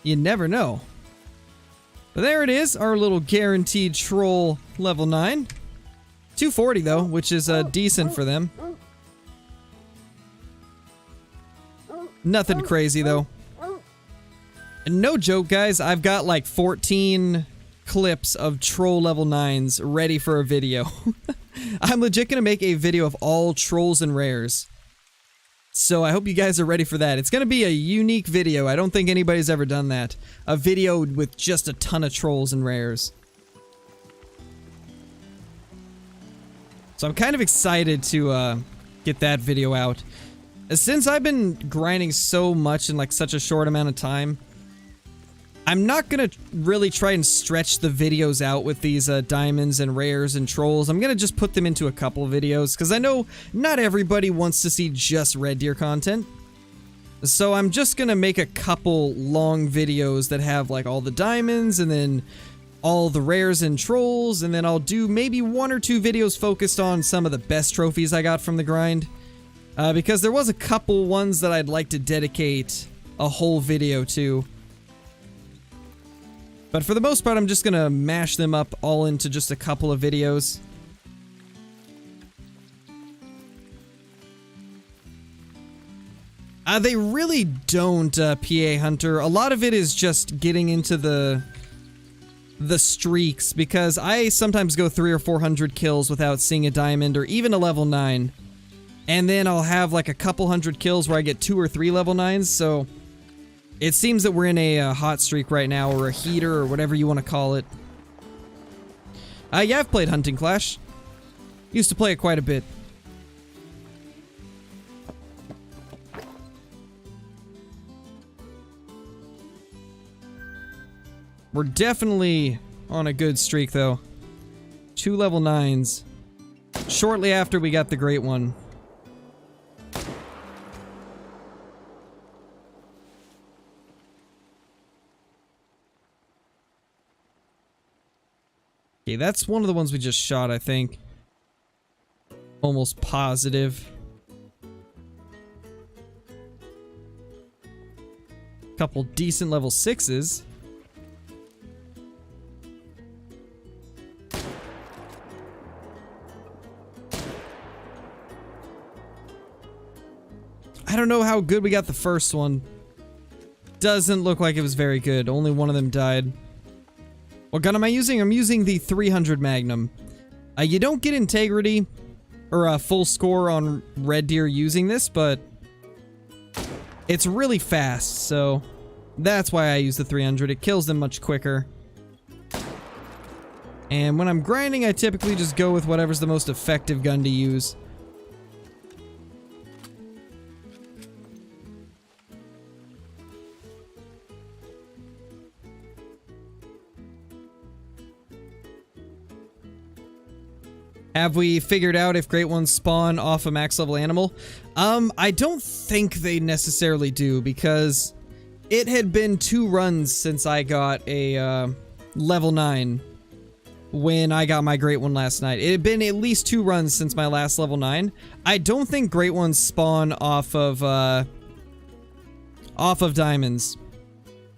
you never know. But there it is, our little guaranteed troll level 9. 240 though, which is decent for them. Nothing crazy though. No joke, guys, I've got like 14 clips of troll level 9s ready for a video. I'm legit gonna make a video of all trolls and rares. So I hope you guys are ready for that. It's gonna be a unique video. I don't think anybody's ever done that. A video with just a ton of trolls and rares. So I'm kind of excited to get that video out. Since I've been grinding so much in like such a short amount of time, I'm not gonna really try and stretch the videos out with these diamonds and rares and trolls. I'm gonna just put them into a couple videos, because I know not everybody wants to see just Red Deer content. So I'm just gonna make a couple long videos that have like all the diamonds and then all the rares and trolls, and then I'll do maybe 1 or 2 videos focused on some of the best trophies I got from the grind. Because there was a couple ones that I'd like to dedicate a whole video to. But for the most part, I'm just gonna mash them up all into just a couple of videos. They really don't, PA Hunter. A lot of it is just getting into the streaks, because I sometimes go 300 or 400 kills without seeing a diamond or even a level 9. And then I'll have like a couple hundred kills where I get 2 or 3 level 9s, so it seems that we're in a hot streak right now, or a heater, or whatever you want to call it. Yeah, I've played Hunting Clash. Used to play it quite a bit. We're definitely on a good streak, though. 2 level 9s. Shortly after we got the great one. Okay, that's one of the ones we just shot, I think. Almost positive. Couple decent level 6s. I don't know how good we got the first one. Doesn't look like it was very good. Only one of them died. What gun am I using? I'm using the 300 Magnum. You don't get integrity or a full score on Red Deer using this, but it's really fast, so that's why I use the 300. It kills them much quicker. And when I'm grinding, I typically just go with whatever's the most effective gun to use. Have we figured out if great ones spawn off a max level animal? I don't think they necessarily do, because it had been 2 runs since I got a level 9 when I got my great one last night. It had been at least 2 runs since my last level 9. I don't think great ones spawn off of diamonds.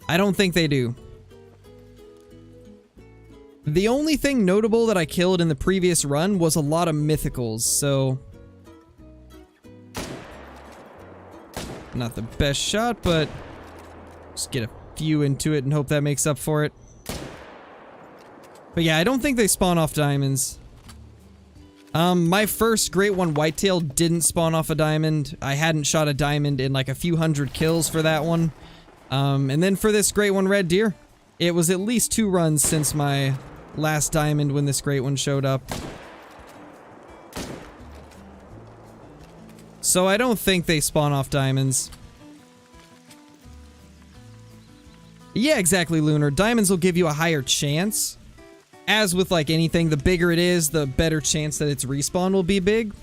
I don't think they do. The only thing notable that I killed in the previous run was a lot of mythicals, so... Not the best shot, but... Just get a few into it and hope that makes up for it. But yeah, I don't think they spawn off diamonds. My first Great One Whitetail didn't spawn off a diamond. I hadn't shot a diamond in like a few hundred kills for that one. And then for this Great One Red Deer, it was at least 2 runs since my last diamond when this Great One showed up. So I don't think they spawn off diamonds. Yeah, exactly, Lunar. Diamonds will give you a higher chance. As with like anything, the bigger it is, the better chance that its respawn will be big.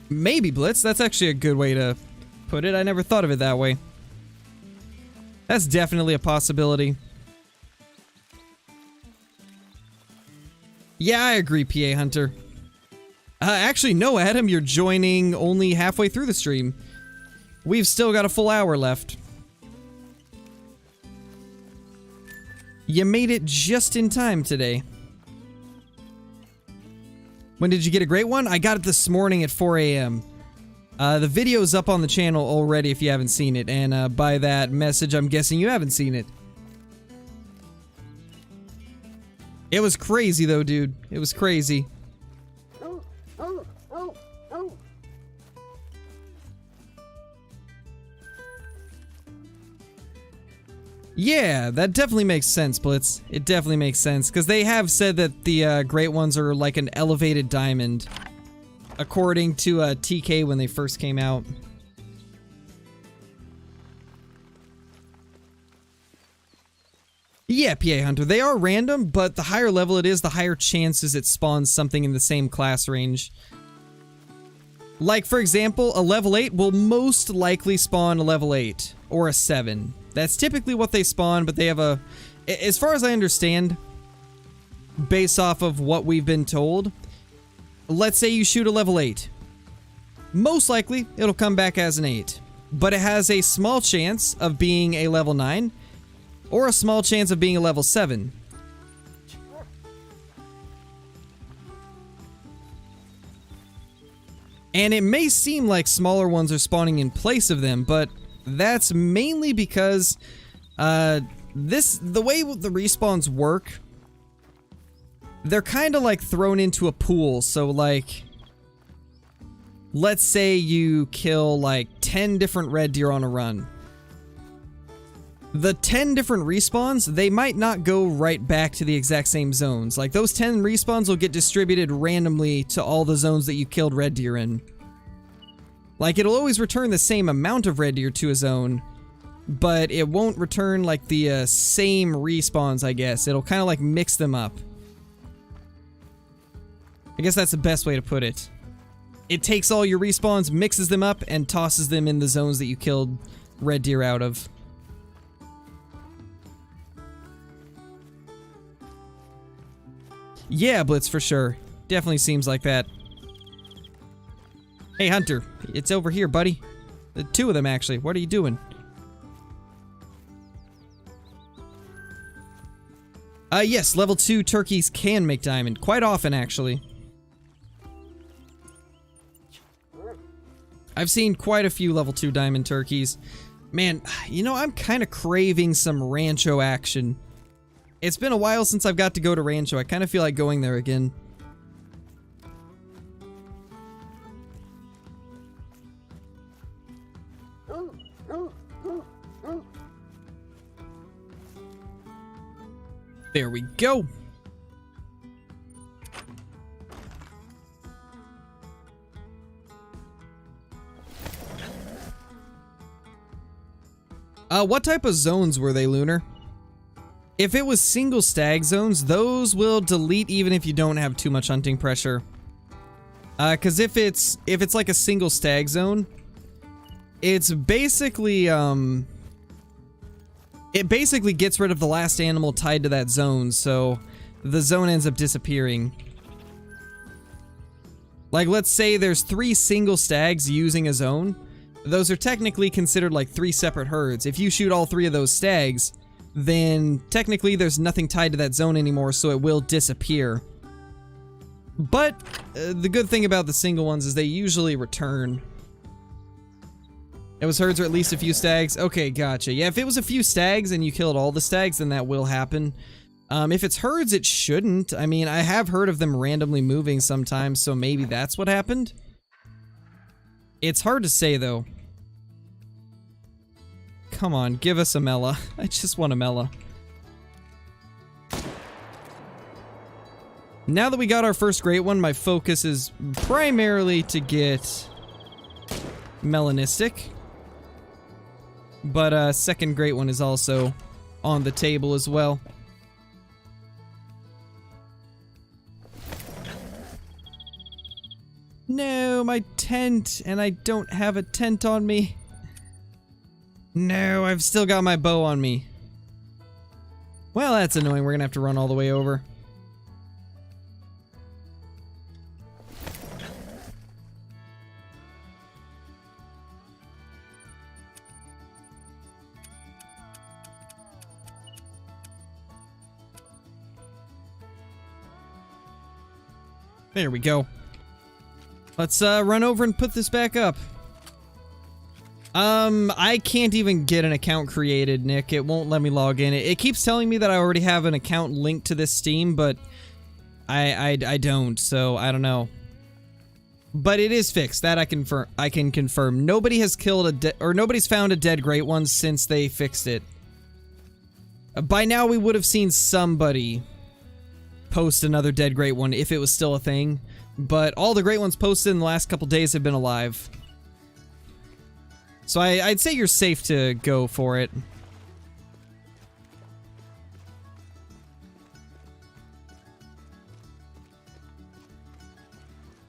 Maybe, Blitz. That's actually a good way to put it. I never thought of it that way. That's definitely a possibility. Yeah, I agree, PA Hunter. Actually, no, Adam, you're joining only halfway through the stream. We've still got a full hour left. You made it just in time today. When did you get a great one? I got it this morning at 4 a.m. The video's up on the channel already if you haven't seen it, and by that message, I'm guessing you haven't seen it. It was crazy though, dude. It was crazy. Yeah, that definitely makes sense, Blitz. It definitely makes sense, because they have said that the great ones are like an elevated diamond, according to TK when they first came out. Yeah, PA Hunter, they are random, but the higher level it is, the higher chances it spawns something in the same class range. Like, for example, a level 8 will most likely spawn a level 8, or a 7. That's typically what they spawn, but they have a... As far as I understand, based off of what we've been told, let's say you shoot a level 8. Most likely, it'll come back as an 8. But it has a small chance of being a level 9, or a small chance of being a level 7. And it may seem like smaller ones are spawning in place of them, but that's mainly because the way the respawns work, they're kind of like thrown into a pool. So like, let's say you kill like 10 different red deer on a run. The 10 different respawns, they might not go right back to the exact same zones. Like, those 10 respawns will get distributed randomly to all the zones that you killed red deer in. Like, it'll always return the same amount of red deer to a zone, but it won't return, like, the same respawns, I guess. It'll kind of, like, mix them up. I guess that's the best way to put it. It takes all your respawns, mixes them up, and tosses them in the zones that you killed red deer out of. Yeah, Blitz, for sure. Definitely seems like that. Hey, Hunter. It's over here, buddy. The 2 of them, actually. What are you doing? Yes, level 2 turkeys can make diamond. Quite often, actually. I've seen quite a few level 2 diamond turkeys. Man, you know, I'm kind of craving some Rancho action. It's been a while since I've got to go to Rancho. I kind of feel like going there again. There we go. What type of zones were they, Lunar? If it was single stag zones, those will delete even if you don't have too much hunting pressure. Cause if it's like a single stag zone, it's basically, it basically gets rid of the last animal tied to that zone, so the zone ends up disappearing. Like, let's say there's 3 single stags using a zone. Those are technically considered like 3 separate herds. If you shoot all 3 of those stags, then technically there's nothing tied to that zone anymore, so it will disappear. But the good thing about the single ones is they usually return. It was herds or at least a few stags? Okay, gotcha. Yeah, if it was a few stags and you killed all the stags, then that will happen. If it's herds, it shouldn't. I mean, I have heard of them randomly moving sometimes, so maybe that's what happened. It's hard to say, though. Come on, give us a Mela. I just want a Mela. Now that we got our first great one, my focus is primarily to get melanistic. But second great one is also on the table as well. No, my tent, and I don't have a tent on me. No, I've still got my bow on me. Well, that's annoying. We're gonna have to run all the way over. There we go. Let's run over and put this back up. I can't even get an account created, Nick. It won't let me log in. It keeps telling me that I already have an account linked to this Steam, but I don't, so I don't know. But it is fixed. That I can confirm. Nobody has killed nobody's found a dead great one since they fixed it. By now we would have seen somebody post another dead great one if it was still a thing, but all the great ones posted in the last couple days have been alive. So I'd say you're safe to go for it.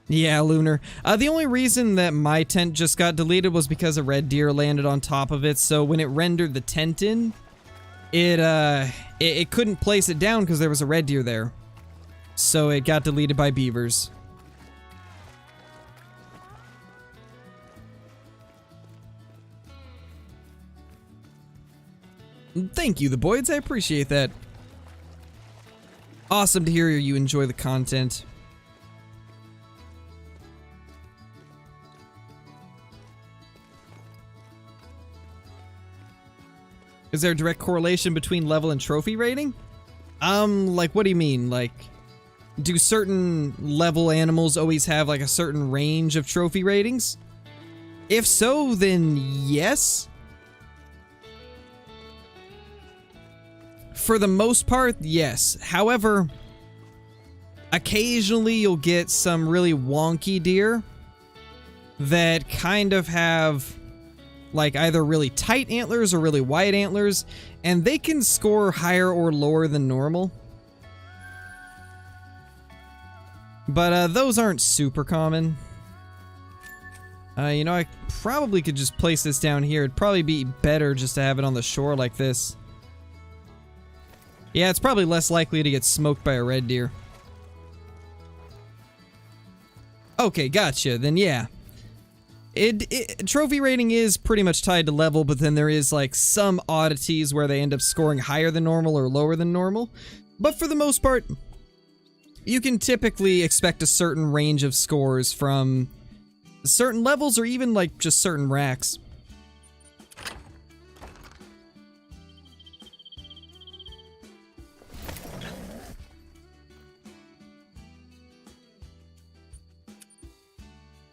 Yeah, Lunar. The only reason that my tent just got deleted was because a red deer landed on top of it, so when it rendered the tent in, it couldn't place it down because there was a red deer there. So it got deleted by beavers. Thank you, the Boyds. I appreciate that. Awesome to hear you enjoy the content. Is there a direct correlation between level and trophy rating? Like, what do you mean? Like, do certain level animals always have, like, a certain range of trophy ratings? If so, then yes. For the most part, yes. However, occasionally you'll get some really wonky deer that kind of have like either really tight antlers or really wide antlers, and they can score higher or lower than normal. But those aren't super common. You know, I probably could just place this down here. It'd probably be better just to have it on the shore like this. Yeah, it's probably less likely to get smoked by a red deer. Okay, gotcha. Then yeah. Trophy rating is pretty much tied to level, but then there is like some oddities where they end up scoring higher than normal or lower than normal. But for the most part, you can typically expect a certain range of scores from certain levels or even like just certain racks.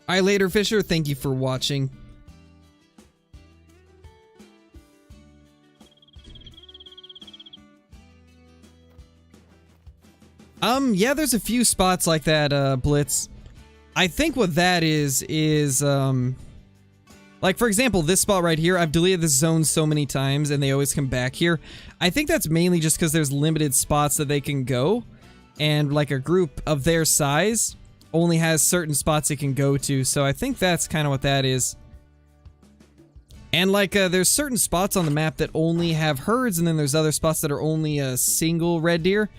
Alright, later, Fisher. Thank you for watching. Yeah, there's a few spots like that, Blitz. I think what that is, Like, for example, this spot right here, I've deleted this zone so many times and they always come back here. I think that's mainly just because there's limited spots that they can go. And, like, a group of their size only has certain spots it can go to. So I think that's kind of what that is. And, like, there's certain spots on the map that only have herds, and then there's other spots that are only a single red deer.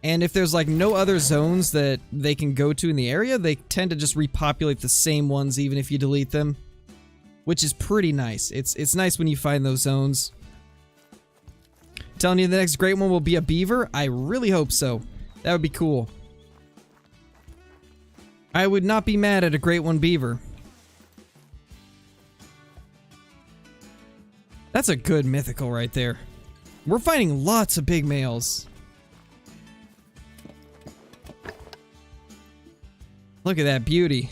And if there's, like, no other zones that they can go to in the area, they tend to just repopulate the same ones even if you delete them. Which is pretty nice. It's nice when you find those zones. Telling you the next great one will be a beaver? I really hope so. That would be cool. I would not be mad at a great one beaver. That's a good mythical right there. We're finding lots of big males. Look at that beauty.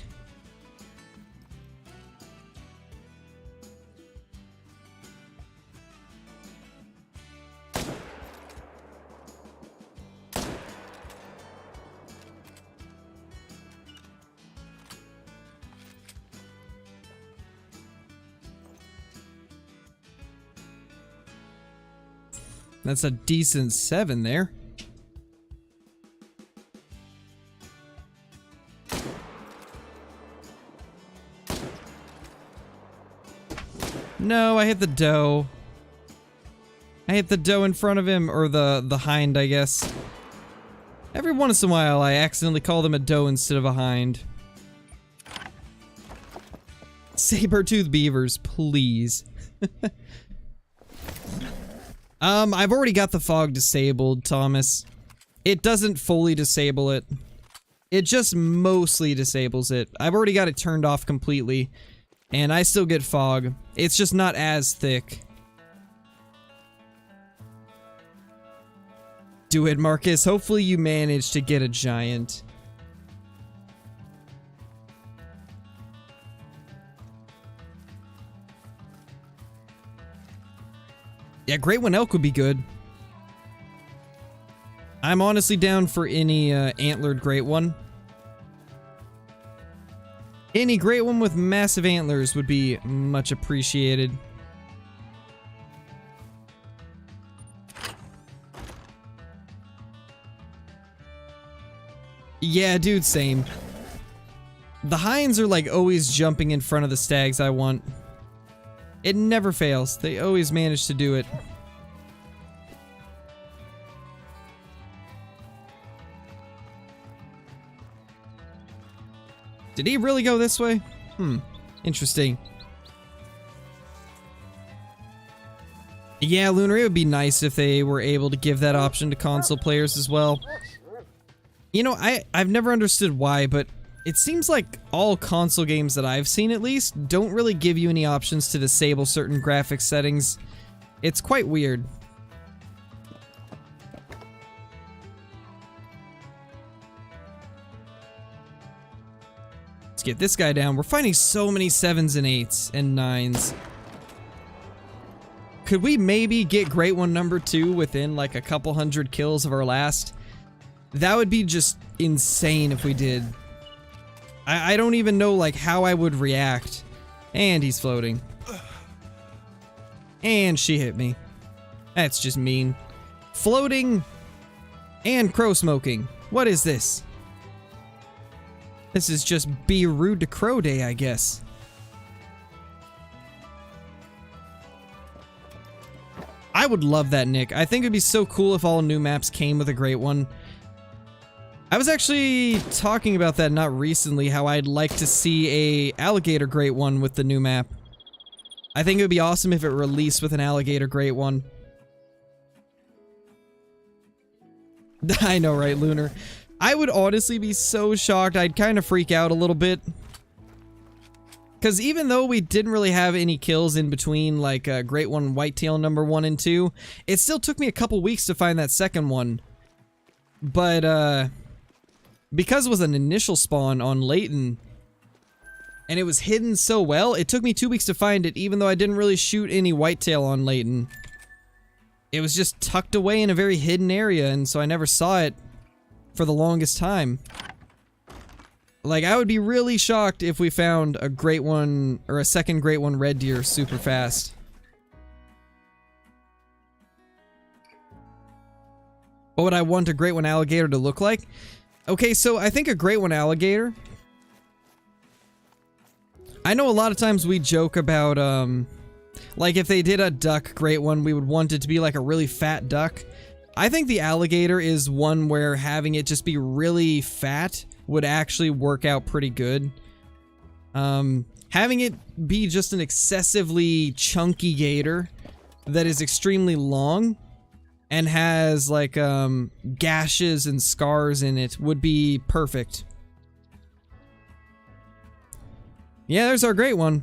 That's a decent 7 there. No, I hit the doe. I hit the doe in front of him, or the hind, I guess. Every once in a while, I accidentally call them a doe instead of a hind. Saber-tooth beavers, please. I've already got the fog disabled, Thomas. It doesn't fully disable it. It just mostly disables it. I've already got it turned off completely, and I still get fog. It's just not as thick. Do it, Marcus. Hopefully you manage to get a giant. Yeah, Great One Elk would be good. I'm honestly down for any antlered Great One. Any Great One with massive antlers would be much appreciated. Yeah, dude, same. The hinds are like always jumping in front of the stags I want. It never fails. They always manage to do it. Did he really go this way? Interesting. Yeah, Lunar, it would be nice if they were able to give that option to console players as well. You know, I've never understood why, but it seems like all console games that I've seen, at least, don't really give you any options to disable certain graphics settings. It's quite weird. Let's get this guy down. We're finding so many 7s and 8s and 9s. Could we maybe get Great One number 2 within like a couple hundred kills of our last? That would be just insane if we did. I don't even know, like, how I would react. And he's floating. And she hit me. That's just mean. Floating and crow smoking. What is this? This is just be rude to Crow Day, I guess. I would love that, Nick. I think it'd be so cool if all new maps came with a Great One. I was actually talking about that not recently, how I'd like to see a alligator Great One with the new map. I think it would be awesome if it released with an alligator Great One. I know, right, Lunar? I would honestly be so shocked. I'd kind of freak out a little bit. Because even though we didn't really have any kills in between, like, Great One Whitetail number 1 and 2, it still took me a couple weeks to find that second one. But, because it was an initial spawn on Layton, and it was hidden so well, it took me 2 weeks to find it, even though I didn't really shoot any whitetail on Layton. It was just tucked away in a very hidden area, and so I never saw it for the longest time. Like, I would be really shocked if we found a great one, or a second great one red deer super fast. What would I want a great one alligator to look like? Okay, so I think a great one alligator... I know a lot of times we joke about, like if they did a duck great one, we would want it to be like a really fat duck. I think the alligator is one where having it just be really fat would actually work out pretty good. Having it be just an excessively chunky gator that is extremely long and has like gashes and scars in it would be perfect. Yeah, there's our great one.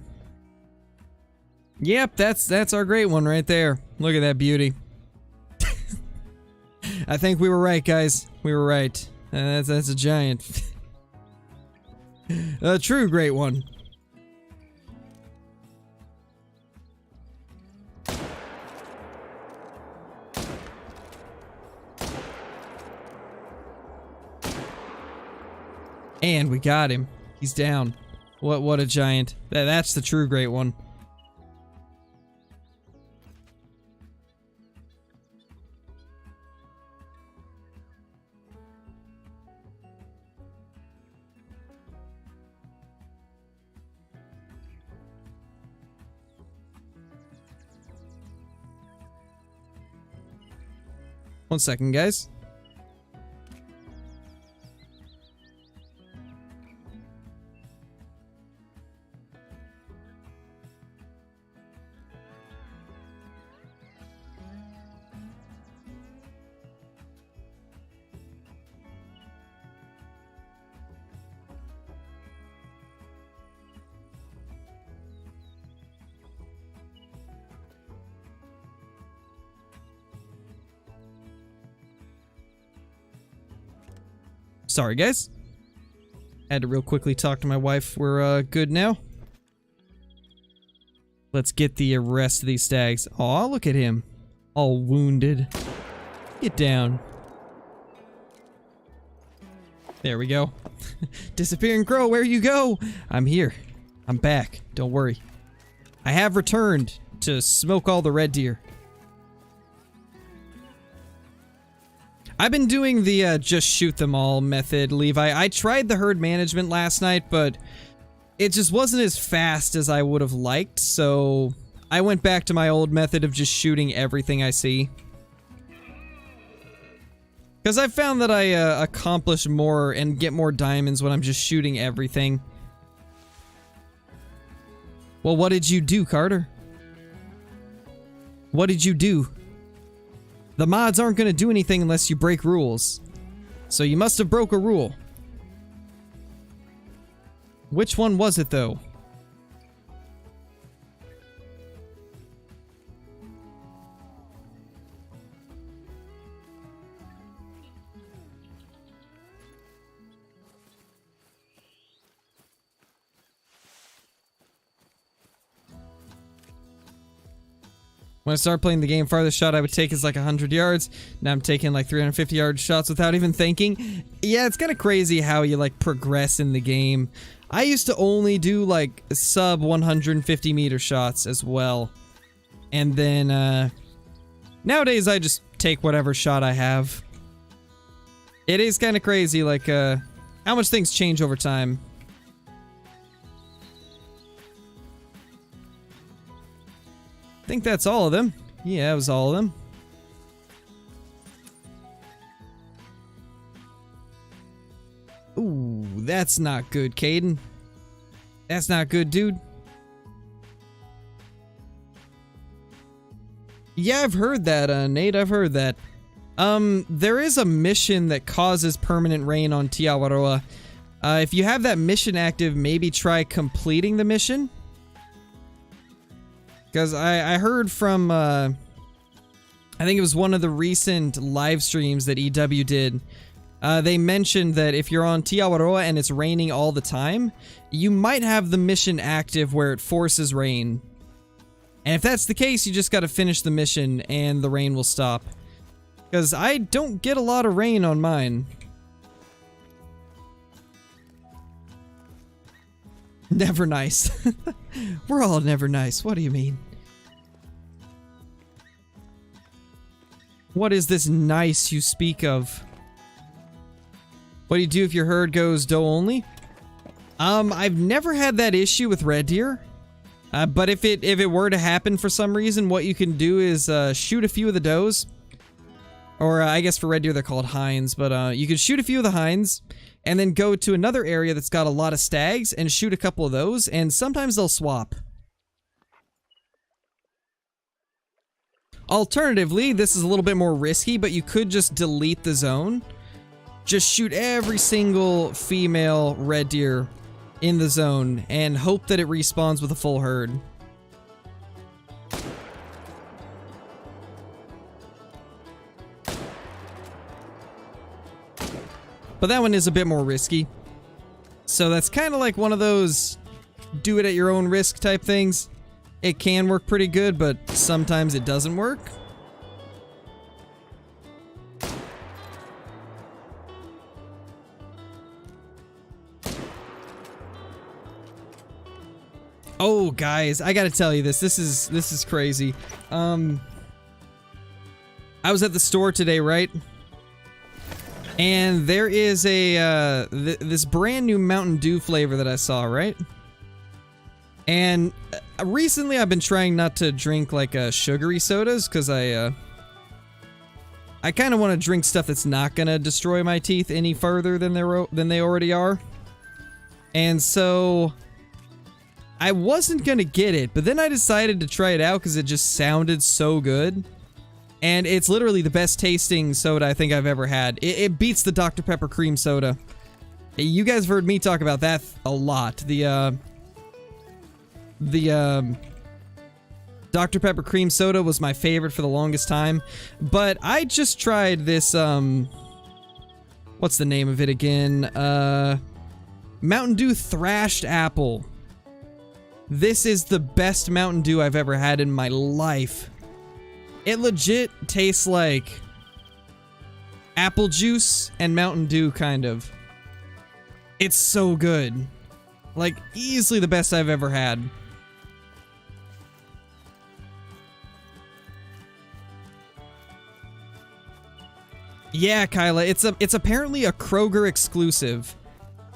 Yep, that's our great one right there. Look at that beauty. I think we were right, guys. We were right. That's a giant. A true great one. And we got him. He's down. What a giant. That's the true great one. One second, guys. Sorry, guys. Had to real quickly talk to my wife. We're good now. Let's get the rest of these stags. Aw, look at him. All wounded. Get down. There we go. Disappearing crow, where you go? I'm here. I'm back. Don't worry. I have returned to smoke all the red deer. I've been doing the just shoot them all method, Levi. I tried the herd management last night, but it just wasn't as fast as I would have liked, so I went back to my old method of just shooting everything I see. Because I've found that I accomplish more and get more diamonds when I'm just shooting everything. Well, what did you do, Carter? What did you do? The mods aren't going to do anything unless you break rules. So you must have broke a rule. Which one was it, though? When I started playing the game, farthest shot I would take is like 100 yards. Now I'm taking like 350-yard shots without even thinking. Yeah, it's kind of crazy how you like progress in the game. I used to only do like sub 150-meter shots as well. And then nowadays I just take whatever shot I have. It is kind of crazy like how much things change over time. I think that's all of them. Yeah, that was all of them. Ooh, that's not good, Caden. That's not good, dude. Yeah, I've heard that, Nate. I've heard that. There is a mission that causes permanent rain on Te Awaroa. If you have that mission active, maybe try completing the mission. Because I heard from, I think it was one of the recent live streams that EW did. They mentioned that if you're on Te Awaroa and it's raining all the time, you might have the mission active where it forces rain. And if that's the case, you just gotta finish the mission and the rain will stop. Because I don't get a lot of rain on mine. Never nice. We're all never nice. What do you mean? What is this nice you speak of? What do you do if your herd goes doe only? I've never had that issue with red deer. But if it were to happen for some reason, what you can do is shoot a few of the does. Or I guess for red deer they're called hinds, but you can shoot a few of the hinds and then go to another area that's got a lot of stags and shoot a couple of those, and sometimes they'll swap. Alternatively, this is a little bit more risky, but you could just delete the zone. Just shoot every single female red deer in the zone and hope that it respawns with a full herd. But that one is a bit more risky. So that's kind of like one of those do it at your own risk type things. It can work pretty good, but sometimes it doesn't work. Oh, guys, I gotta tell you this. This is crazy. I was at the store today, right? And there is a this brand new Mountain Dew flavor that I saw, right? And recently I've been trying not to drink like sugary sodas because I kind of want to drink stuff that's not gonna destroy my teeth any further than they already are. And so I wasn't gonna get it, but then I decided to try it out because it just sounded so good. And it's literally the best tasting soda I think I've ever had. It beats the Dr. Pepper cream soda. You guys have heard me talk about that a lot. The Dr. Pepper cream soda was my favorite for the longest time. But I just tried this, what's the name of it again? Mountain Dew Thrashed Apple. This is the best Mountain Dew I've ever had in my life. It legit tastes like apple juice and Mountain Dew, kind of. It's so good. Like, easily the best I've ever had. Yeah, Kyla, it's apparently a Kroger exclusive.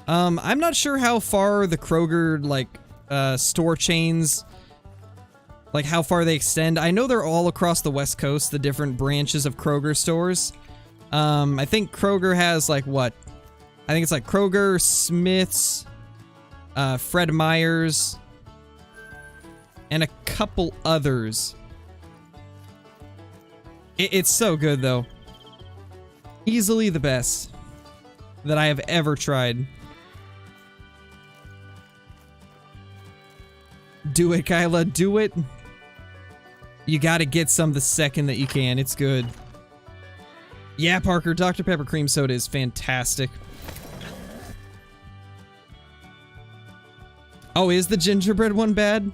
I'm not sure how far the Kroger, like, store chains, like how far they extend. I know they're all across the West Coast, the different branches of Kroger stores. I think Kroger has like what? I think it's like Kroger, Smith's, Fred Meyer's, and a couple others. It's so good though. Easily the best that I have ever tried. Do it, Kyla, do it. You gotta get some the second that you can. It's good. Yeah, Parker, Dr. Pepper cream soda is fantastic. Oh, is the gingerbread one bad?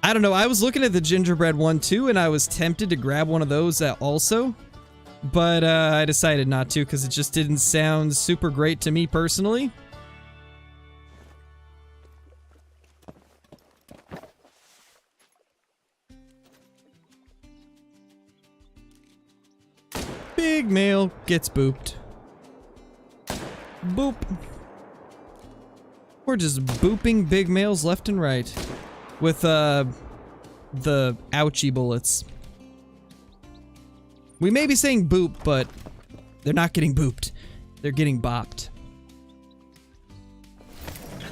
I don't know. I was looking at the gingerbread one too, and I was tempted to grab one of those also. But I decided not to because it just didn't sound super great to me personally. Big male gets booped. Boop. We're just booping big males left and right. With, the ouchie bullets. We may be saying boop, but they're not getting booped. They're getting bopped.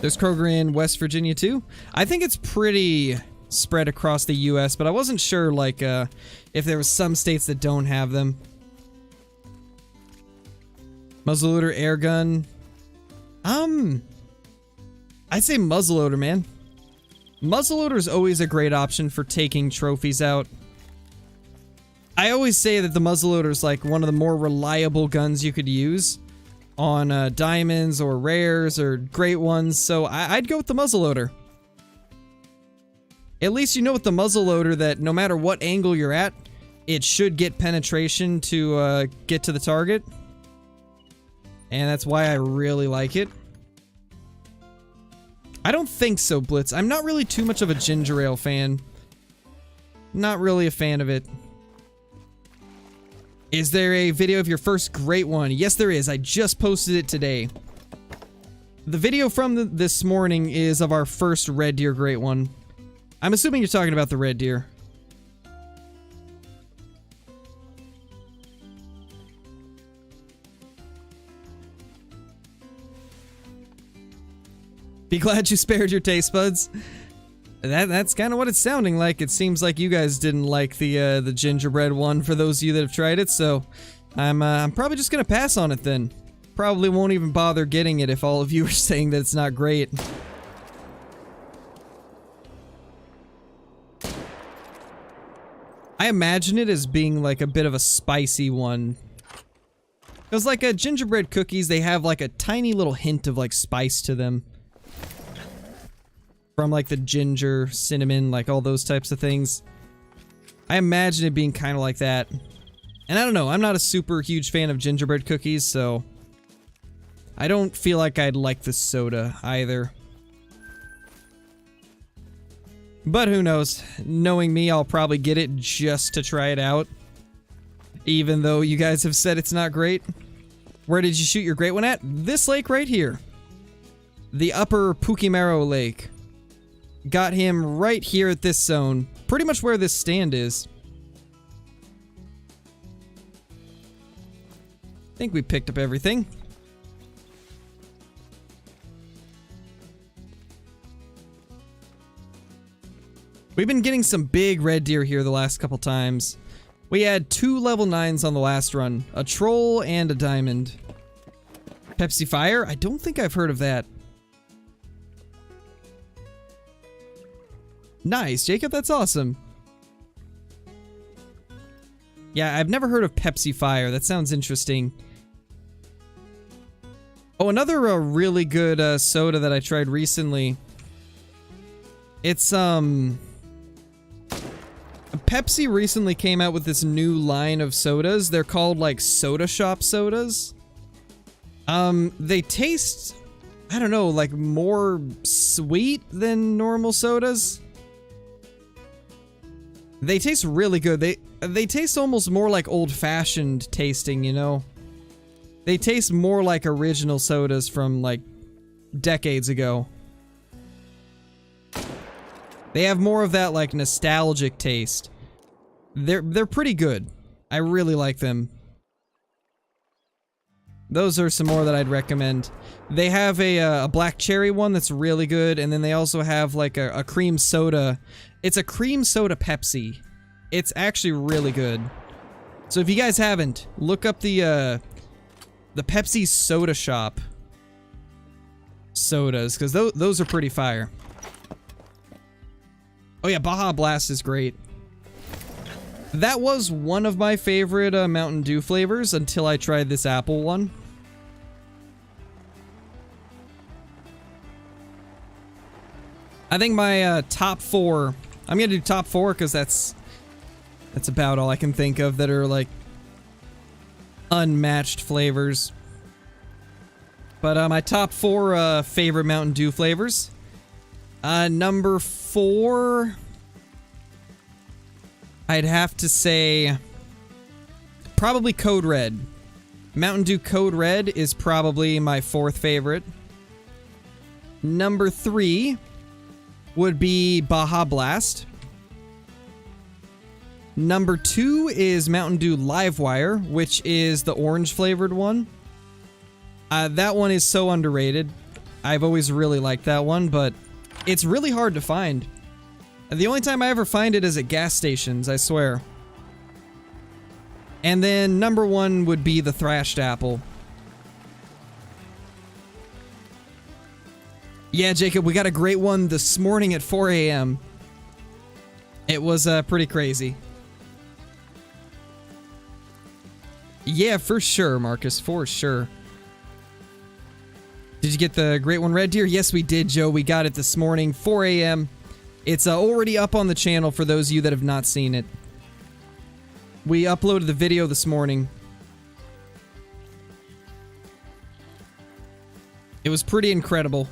There's Kroger in West Virginia, too. I think it's pretty spread across the U.S., but I wasn't sure, like, if there was some states that don't have them. Muzzleloader, air gun. I'd say muzzleloader, man. Muzzleloader is always a great option for taking trophies out. I always say that the muzzleloader is like one of the more reliable guns you could use on diamonds or rares or great ones, so I'd go with the muzzleloader. At least you know with the muzzleloader that no matter what angle you're at, it should get penetration to get to the target. And that's why I really like it. I don't think so, Blitz. I'm not really too much of a ginger ale fan. Not really a fan of it. Is there a video of your first great one? Yes, there is. I just posted it today. The video from this morning is of our first Red Deer great one. I'm assuming you're talking about the Red Deer. Be glad you spared your taste buds. That's kind of what it's sounding like. It seems like you guys didn't like the gingerbread one for those of you that have tried it, so I'm probably just gonna pass on it then. Probably won't even bother getting it if all of you are saying that it's not great. I imagine it as being like a bit of a spicy one. Because like gingerbread cookies, they have like a tiny little hint of like spice to them. From like the ginger, cinnamon, like all those types of things. I imagine it being kind of like that. And I don't know, I'm not a super huge fan of gingerbread cookies, so I don't feel like I'd like the soda either. But who knows? Knowing me, I'll probably get it just to try it out. Even though you guys have said it's not great. Where did you shoot your great one at? This lake right here. The upper Pukimero Lake. Got him right here at this zone. Pretty much where this stand is. I think we picked up everything. We've been getting some big red deer here the last couple times. We had 2 level 9s on the last run. A troll and a diamond. Pepsi Fire? I don't think I've heard of that. Nice, Jacob, that's awesome. Yeah, I've never heard of Pepsi Fire. That sounds interesting. Oh, another really good soda that I tried recently. It's, Pepsi recently came out with this new line of sodas. They're called, like, soda shop sodas. They taste, I don't know, like, more sweet than normal sodas. They taste really good. They taste almost more like old-fashioned tasting, you know? They taste more like original sodas from, like, decades ago. They have more of that, like, nostalgic taste. They're pretty good. I really like them. Those are some more that I'd recommend. They have a black cherry one that's really good, and then they also have, like, a cream soda. It's a cream soda Pepsi. It's actually really good. So if you guys haven't, look up the Pepsi Soda Shop sodas, because those are pretty fire. Oh yeah, Baja Blast is great. That was one of my favorite Mountain Dew flavors until I tried this apple one. I think my top 4, I'm gonna do top 4 because that's about all I can think of that are like unmatched flavors. But my top 4 favorite Mountain Dew flavors. Number 4, I'd have to say probably Code Red. Mountain Dew Code Red is probably my 4th favorite. Number 3 would be Baja Blast. Number 2 is Mountain Dew Livewire, which is the orange flavored one. That one is so underrated. I've always really liked that one, but it's really hard to find. The only time I ever find it is at gas stations, I swear. And then number 1 would be the Thrashed Apple. Yeah, Jacob, we got a great one this morning at 4 a.m. It was pretty crazy. Yeah, for sure, Marcus, for sure. Did you get the great one, Red Deer? Yes, we did, Joe. We got it this morning, 4 a.m. It's already up on the channel for those of you that have not seen it. We uploaded the video this morning. It was pretty incredible.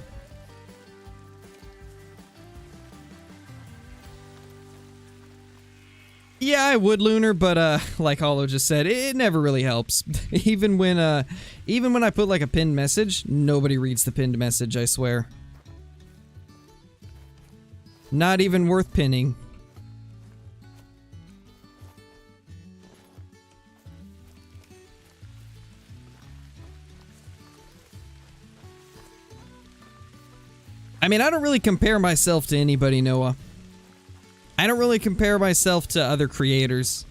I would lunar, but like Hollow just said, it never really helps. Even when I put like a pinned message, nobody reads the pinned message, I swear. Not even worth pinning. I mean, I don't really compare myself to anybody, Noah. I don't really compare myself to other creators.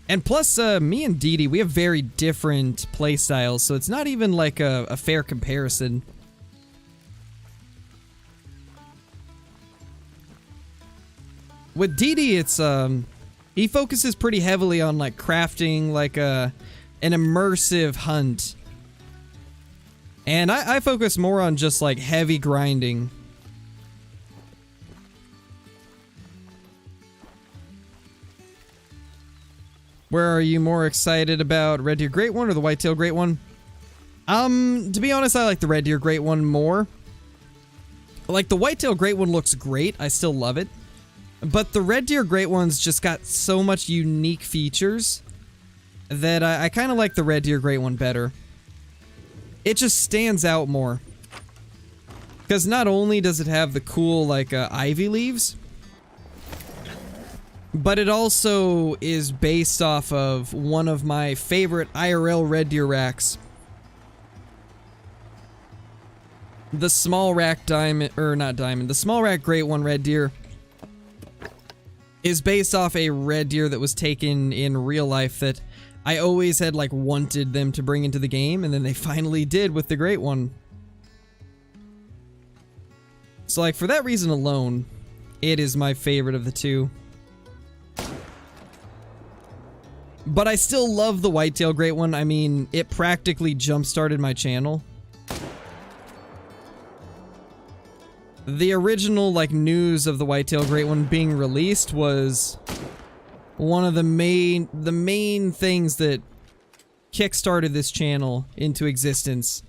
And plus, me and Didi, we have very different playstyles, so it's not even like a fair comparison. With Didi, it's, he focuses pretty heavily on, like, crafting, like, an immersive hunt. And I focus more on just, like, heavy grinding. Where are you more excited about, Red Deer Great One or the Whitetail Great One? To be honest, I like the Red Deer Great One more. Like, the Whitetail Great One looks great, I still love it. But the Red Deer Great One's just got so much unique features that I kind of like the Red Deer Great One better. It just stands out more. Because not only does it have the cool, like, ivy leaves, but it also is based off of one of my favorite IRL Red Deer racks. The small rack diamond, or not diamond, the small rack Great One Red Deer is based off a red deer that was taken in real life that I always had, like, wanted them to bring into the game, and then they finally did with the Great One. So, like, for that reason alone, it is my favorite of the two. But I still love the Whitetail Great One. I mean, it practically jump-started my channel. The original, like, news of the Whitetail Great One being released was one of the main things that kickstarted this channel into existence.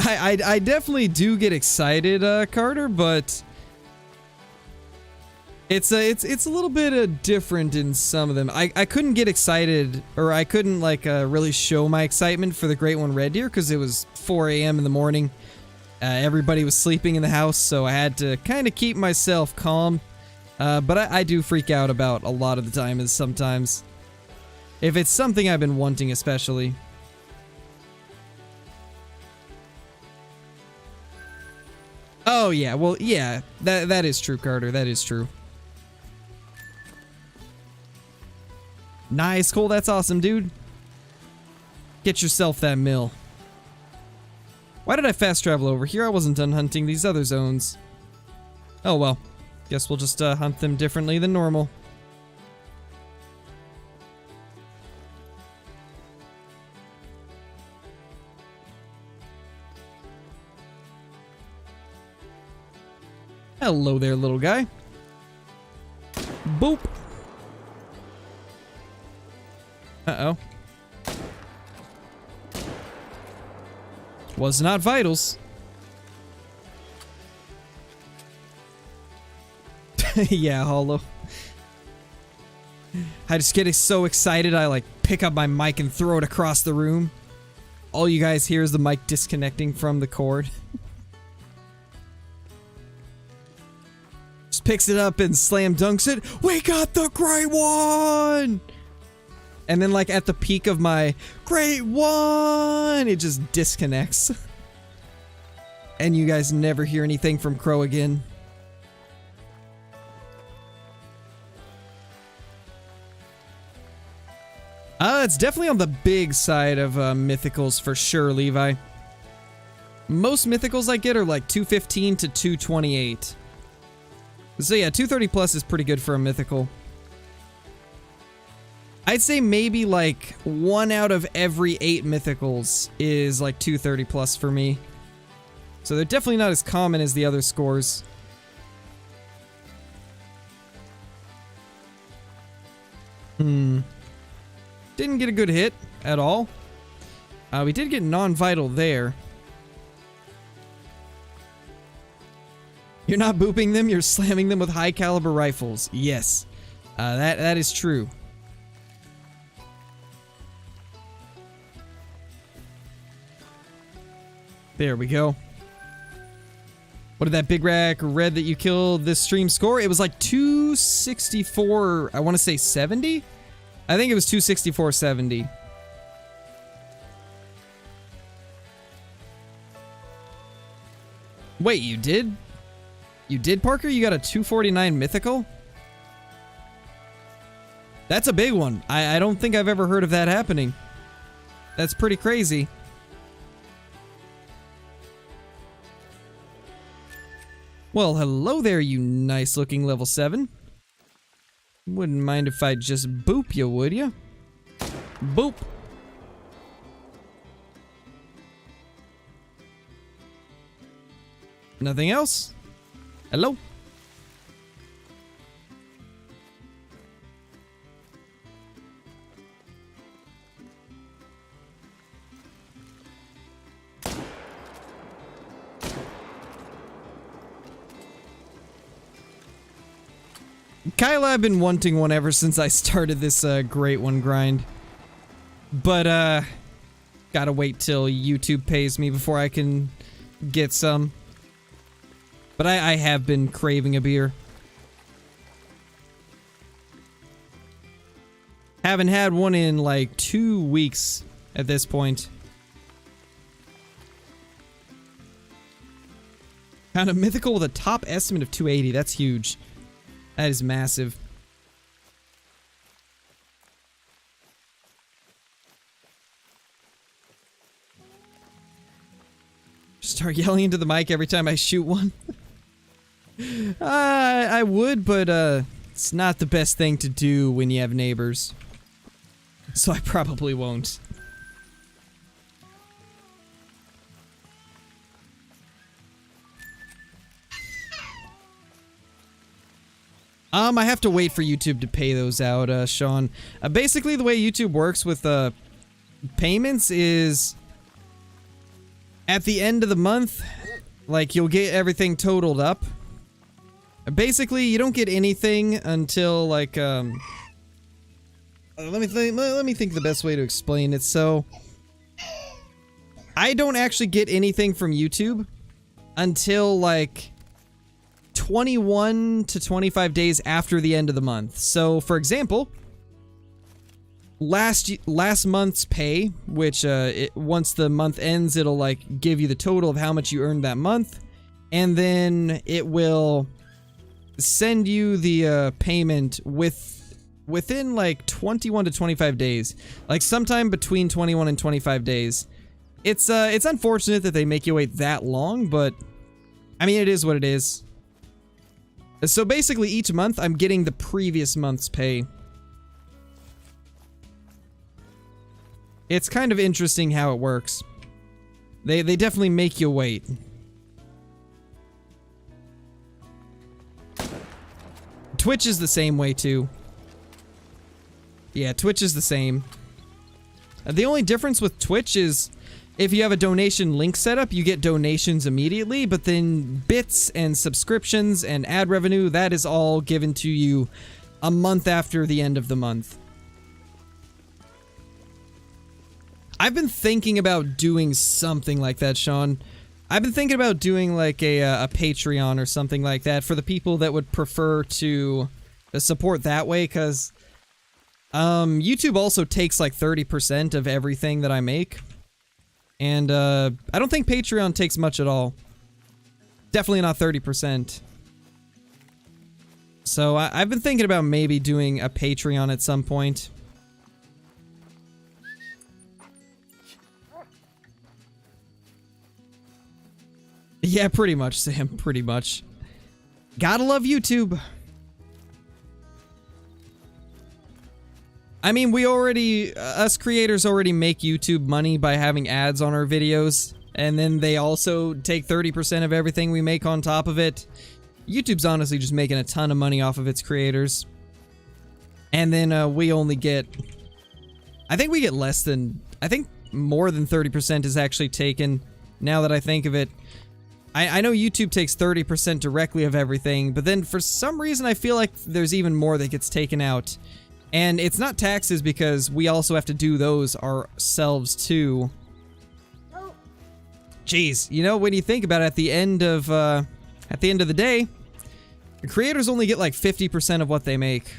I definitely do get excited, Carter, but it's a little bit different in some of them. I couldn't get excited, or I couldn't like really show my excitement for the Great One Red Deer because it was 4 a.m. in the morning. Everybody was sleeping in the house, so I had to kind of keep myself calm. But I do freak out about a lot of the diamonds sometimes. If it's something I've been wanting especially. Oh yeah, well yeah, that is true, Carter, that is true. Nice, Cole, that's awesome, dude. Get yourself that mill. Why did I fast travel over here? I wasn't done hunting these other zones. Oh well, guess we'll just hunt them differently than normal. Hello there, little guy. Boop. Uh-oh. Was not vitals. Yeah, Hollow. I just get so excited, I like pick up my mic and throw it across the room. All you guys hear is the mic disconnecting from the cord. Just picks it up and slam dunks it. We got the Great One! And then like at the peak of my Great One, it just disconnects. And you guys never hear anything from Crow again. It's definitely on the big side of mythicals for sure, Levi. Most mythicals I get are like 215 to 228. So yeah, 230 plus is pretty good for a mythical. I'd say maybe like 1 out of every 8 mythicals is like 230 plus for me. So they're definitely not as common as the other scores. Didn't get a good hit at all. We did get non-vital there. You're not booping them, you're slamming them with high caliber rifles. Yes, that is true. There we go. What did that big rack red that you killed this stream score? It was like 264, I want to say 70? I think it was 264.70. Wait, you did? You did, Parker? You got a 249 mythical? That's a big one. I don't think I've ever heard of that happening. That's pretty crazy. Well, hello there, you nice looking level 7. Wouldn't mind if I just boop you, would you? Boop. Nothing else? Hello? Kyla, I've been wanting one ever since I started this Great One grind. But, gotta wait till YouTube pays me before I can get some. But I have been craving a beer. Haven't had one in like 2 weeks at this point. Found a mythical with a top estimate of 280. That's huge. That is massive. Start yelling into the mic every time I shoot one. I would, but it's not the best thing to do when you have neighbors. So I probably won't. I have to wait for YouTube to pay those out, Sean. Basically, the way YouTube works with payments is at the end of the month, like, you'll get everything totaled up. Basically, you don't get anything until, like, let me think the best way to explain it. So, I don't actually get anything from YouTube until, like, 21 to 25 days after the end of the month. So, for example, last month's pay, which once the month ends, it'll like give you the total of how much you earned that month, and then it will send you the payment within like 21 to 25 days, like sometime between 21 and 25 days. It's unfortunate that they make you wait that long, but I mean, it is what it is. So basically, each month, I'm getting the previous month's pay. It's kind of interesting how it works. They definitely make you wait. Twitch is the same way, too. Yeah, Twitch is the same. The only difference with Twitch is if you have a donation link set up, you get donations immediately, but then bits and subscriptions and ad revenue, that is all given to you a month after the end of the month. I've been thinking about doing something like that, Sean. I've been thinking about doing like a Patreon or something like that for the people that would prefer to support that way, because YouTube also takes like 30% of everything that I make. And, I don't think Patreon takes much at all. Definitely not 30%. So, I've been thinking about maybe doing a Patreon at some point. Yeah, pretty much, Sam. Pretty much. Gotta love YouTube. I mean, we already, us creators already make YouTube money by having ads on our videos, and then they also take 30% of everything we make on top of it. YouTube's honestly just making a ton of money off of its creators. And then we only get... I think we get less than... I think more than 30% is actually taken, now that I think of it. I know YouTube takes 30% directly of everything, but then for some reason I feel like there's even more that gets taken out. And it's not taxes because we also have to do those ourselves too. Jeez, you know, when you think about it, at the end of the day, the creators only get like 50% of what they make.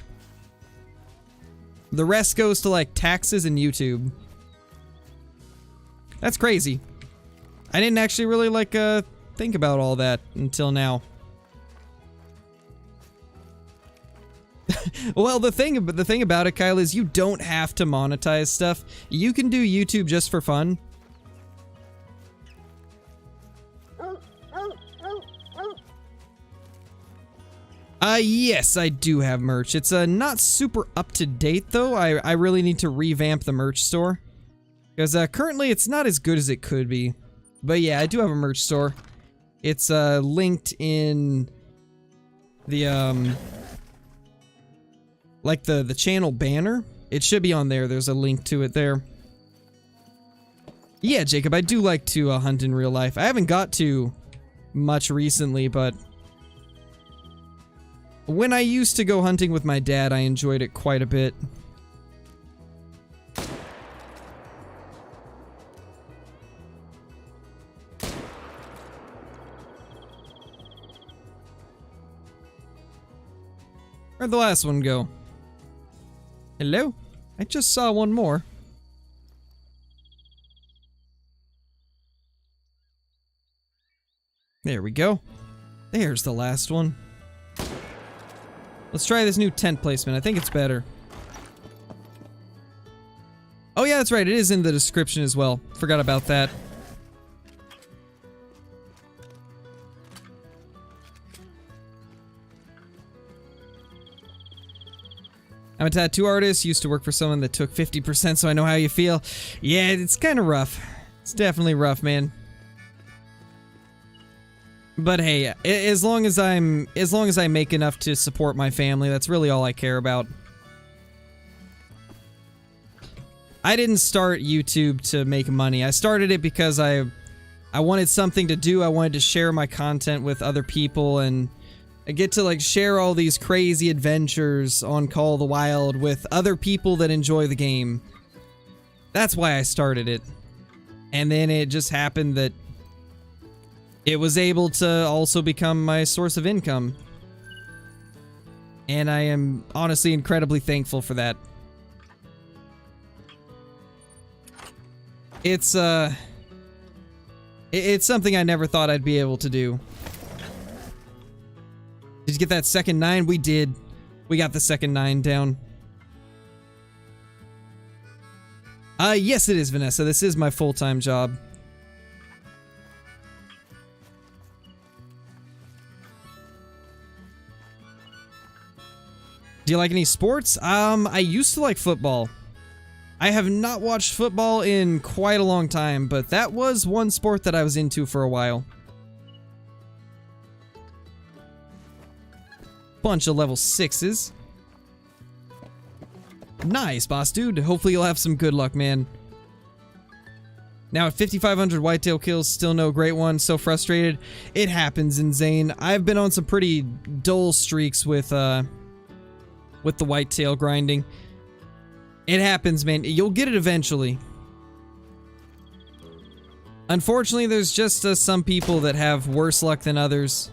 The rest goes to like taxes and YouTube. That's crazy. I didn't actually really like think about all that until now. Well, the thing about it, Kyle, is you don't have to monetize stuff. You can do YouTube just for fun. Yes, I do have merch. It's not super up to date though. I really need to revamp the merch store. Because currently it's not as good as it could be. But yeah, I do have a merch store. It's linked in the like the channel banner. It should be on there. There's a link to it there. Yeah, Jacob, I do like to hunt in real life. I haven't got to much recently, but when I used to go hunting with my dad, I enjoyed it quite a bit. Where'd the last one go? Hello? I just saw one more. There we go. There's the last one. Let's try this new tent placement. I think it's better. Oh yeah, that's right. It is in the description as well. Forgot about that. I'm a tattoo artist, used to work for someone that took 50%, so I know how you feel. Yeah, it's kind of rough. It's definitely rough, man. But hey, as long as I make enough to support my family, that's really all I care about. I didn't start YouTube to make money. I started it because I wanted something to do. I wanted to share my content with other people, and I get to like share all these crazy adventures on Call of the Wild with other people that enjoy the game. That's why I started it. And then it just happened that it was able to also become my source of income. And I am honestly incredibly thankful for that. It's something I never thought I'd be able to do. Did you get that second 9? We did. We got the second 9 down. Yes it is, Vanessa. This is my full-time job. Do you like any sports? I used to like football. I have not watched football in quite a long time, but that was one sport that I was into for a while. Bunch of level 6s. Nice, boss dude. Hopefully you'll have some good luck, man. Now at 5,500 whitetail kills, still no great one. So frustrated. It happens, Insane. I've been on some pretty dull streaks with the whitetail grinding. It happens, man. You'll get it eventually. Unfortunately, there's just some people that have worse luck than others.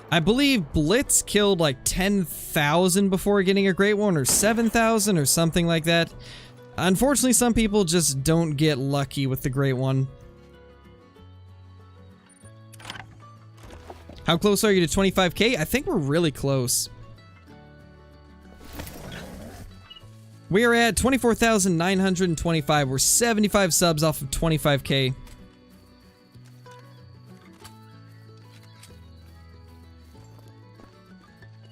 I believe Blitz killed like 10,000 before getting a great one, or 7,000 or something like that. Unfortunately, some people just don't get lucky with the great one. How close are you to 25k? I think we're really close. We are at 24,925. We're 75 subs off of 25k.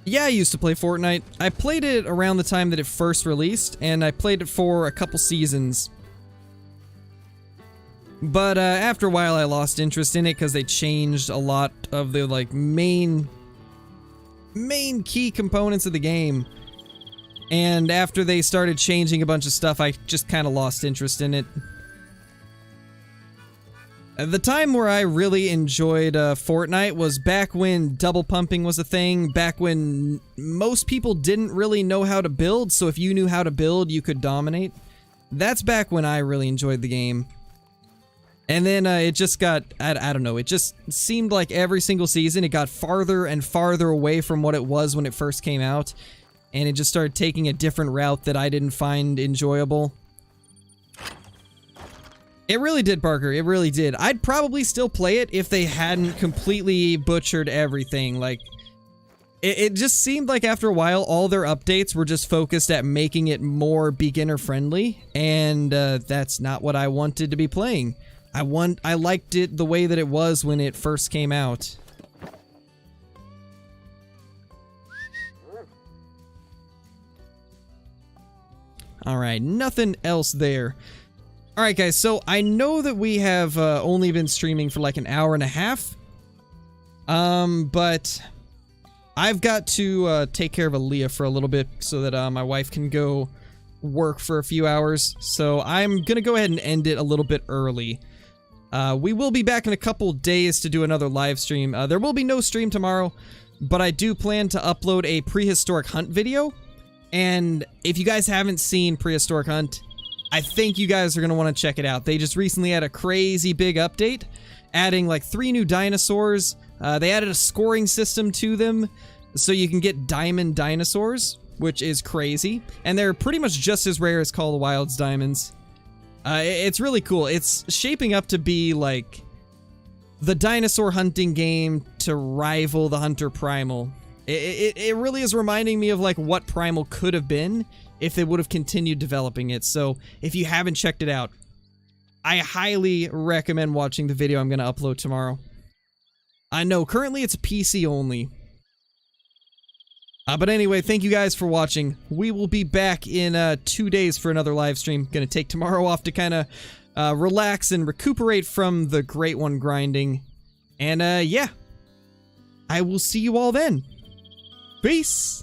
Yeah, I used to play Fortnite. I played it around the time that it first released, and I played it for a couple seasons. But after a while, I lost interest in it because they changed a lot of the like main key components of the game. And after they started changing a bunch of stuff, I just kind of lost interest in it. The time where I really enjoyed Fortnite was back when double pumping was a thing, back when most people didn't really know how to build, so if you knew how to build, you could dominate. That's back when I really enjoyed the game. And then it just got, I don't know, it just seemed like every single season it got farther and farther away from what it was when it first came out. And it just started taking a different route that I didn't find enjoyable. It really did, Parker. It really did. I'd probably still play it if they hadn't completely butchered everything. Like, it just seemed like after a while, all their updates were just focused at making it more beginner-friendly. And that's not what I wanted to be playing. I liked it the way that it was when it first came out. Alright, nothing else there. Alright guys, so I know that we have only been streaming for like an hour and a half. But I've got to take care of Aaliyah for a little bit so that my wife can go work for a few hours. So I'm gonna go ahead and end it a little bit early. We will be back in a couple days to do another live stream. There will be no stream tomorrow, but I do plan to upload a prehistoric hunt video. And if you guys haven't seen Prehistoric Hunt, I think you guys are going to want to check it out. They just recently had a crazy big update, adding like 3 new dinosaurs. They added a scoring system to them, so you can get diamond dinosaurs, which is crazy. And they're pretty much just as rare as Call of the Wild's diamonds. It's really cool. It's shaping up to be like the dinosaur hunting game to rival the Hunter Primal. It really is reminding me of like what Primal could have been if they would have continued developing it. So if you haven't checked it out, I highly recommend watching the video I'm going to upload tomorrow. I know currently it's PC only. But anyway, thank you guys for watching. We will be back in 2 days for another live stream. Gonna take tomorrow off to kind of relax and recuperate from the Great One grinding. And yeah, I will see you all then. Peace!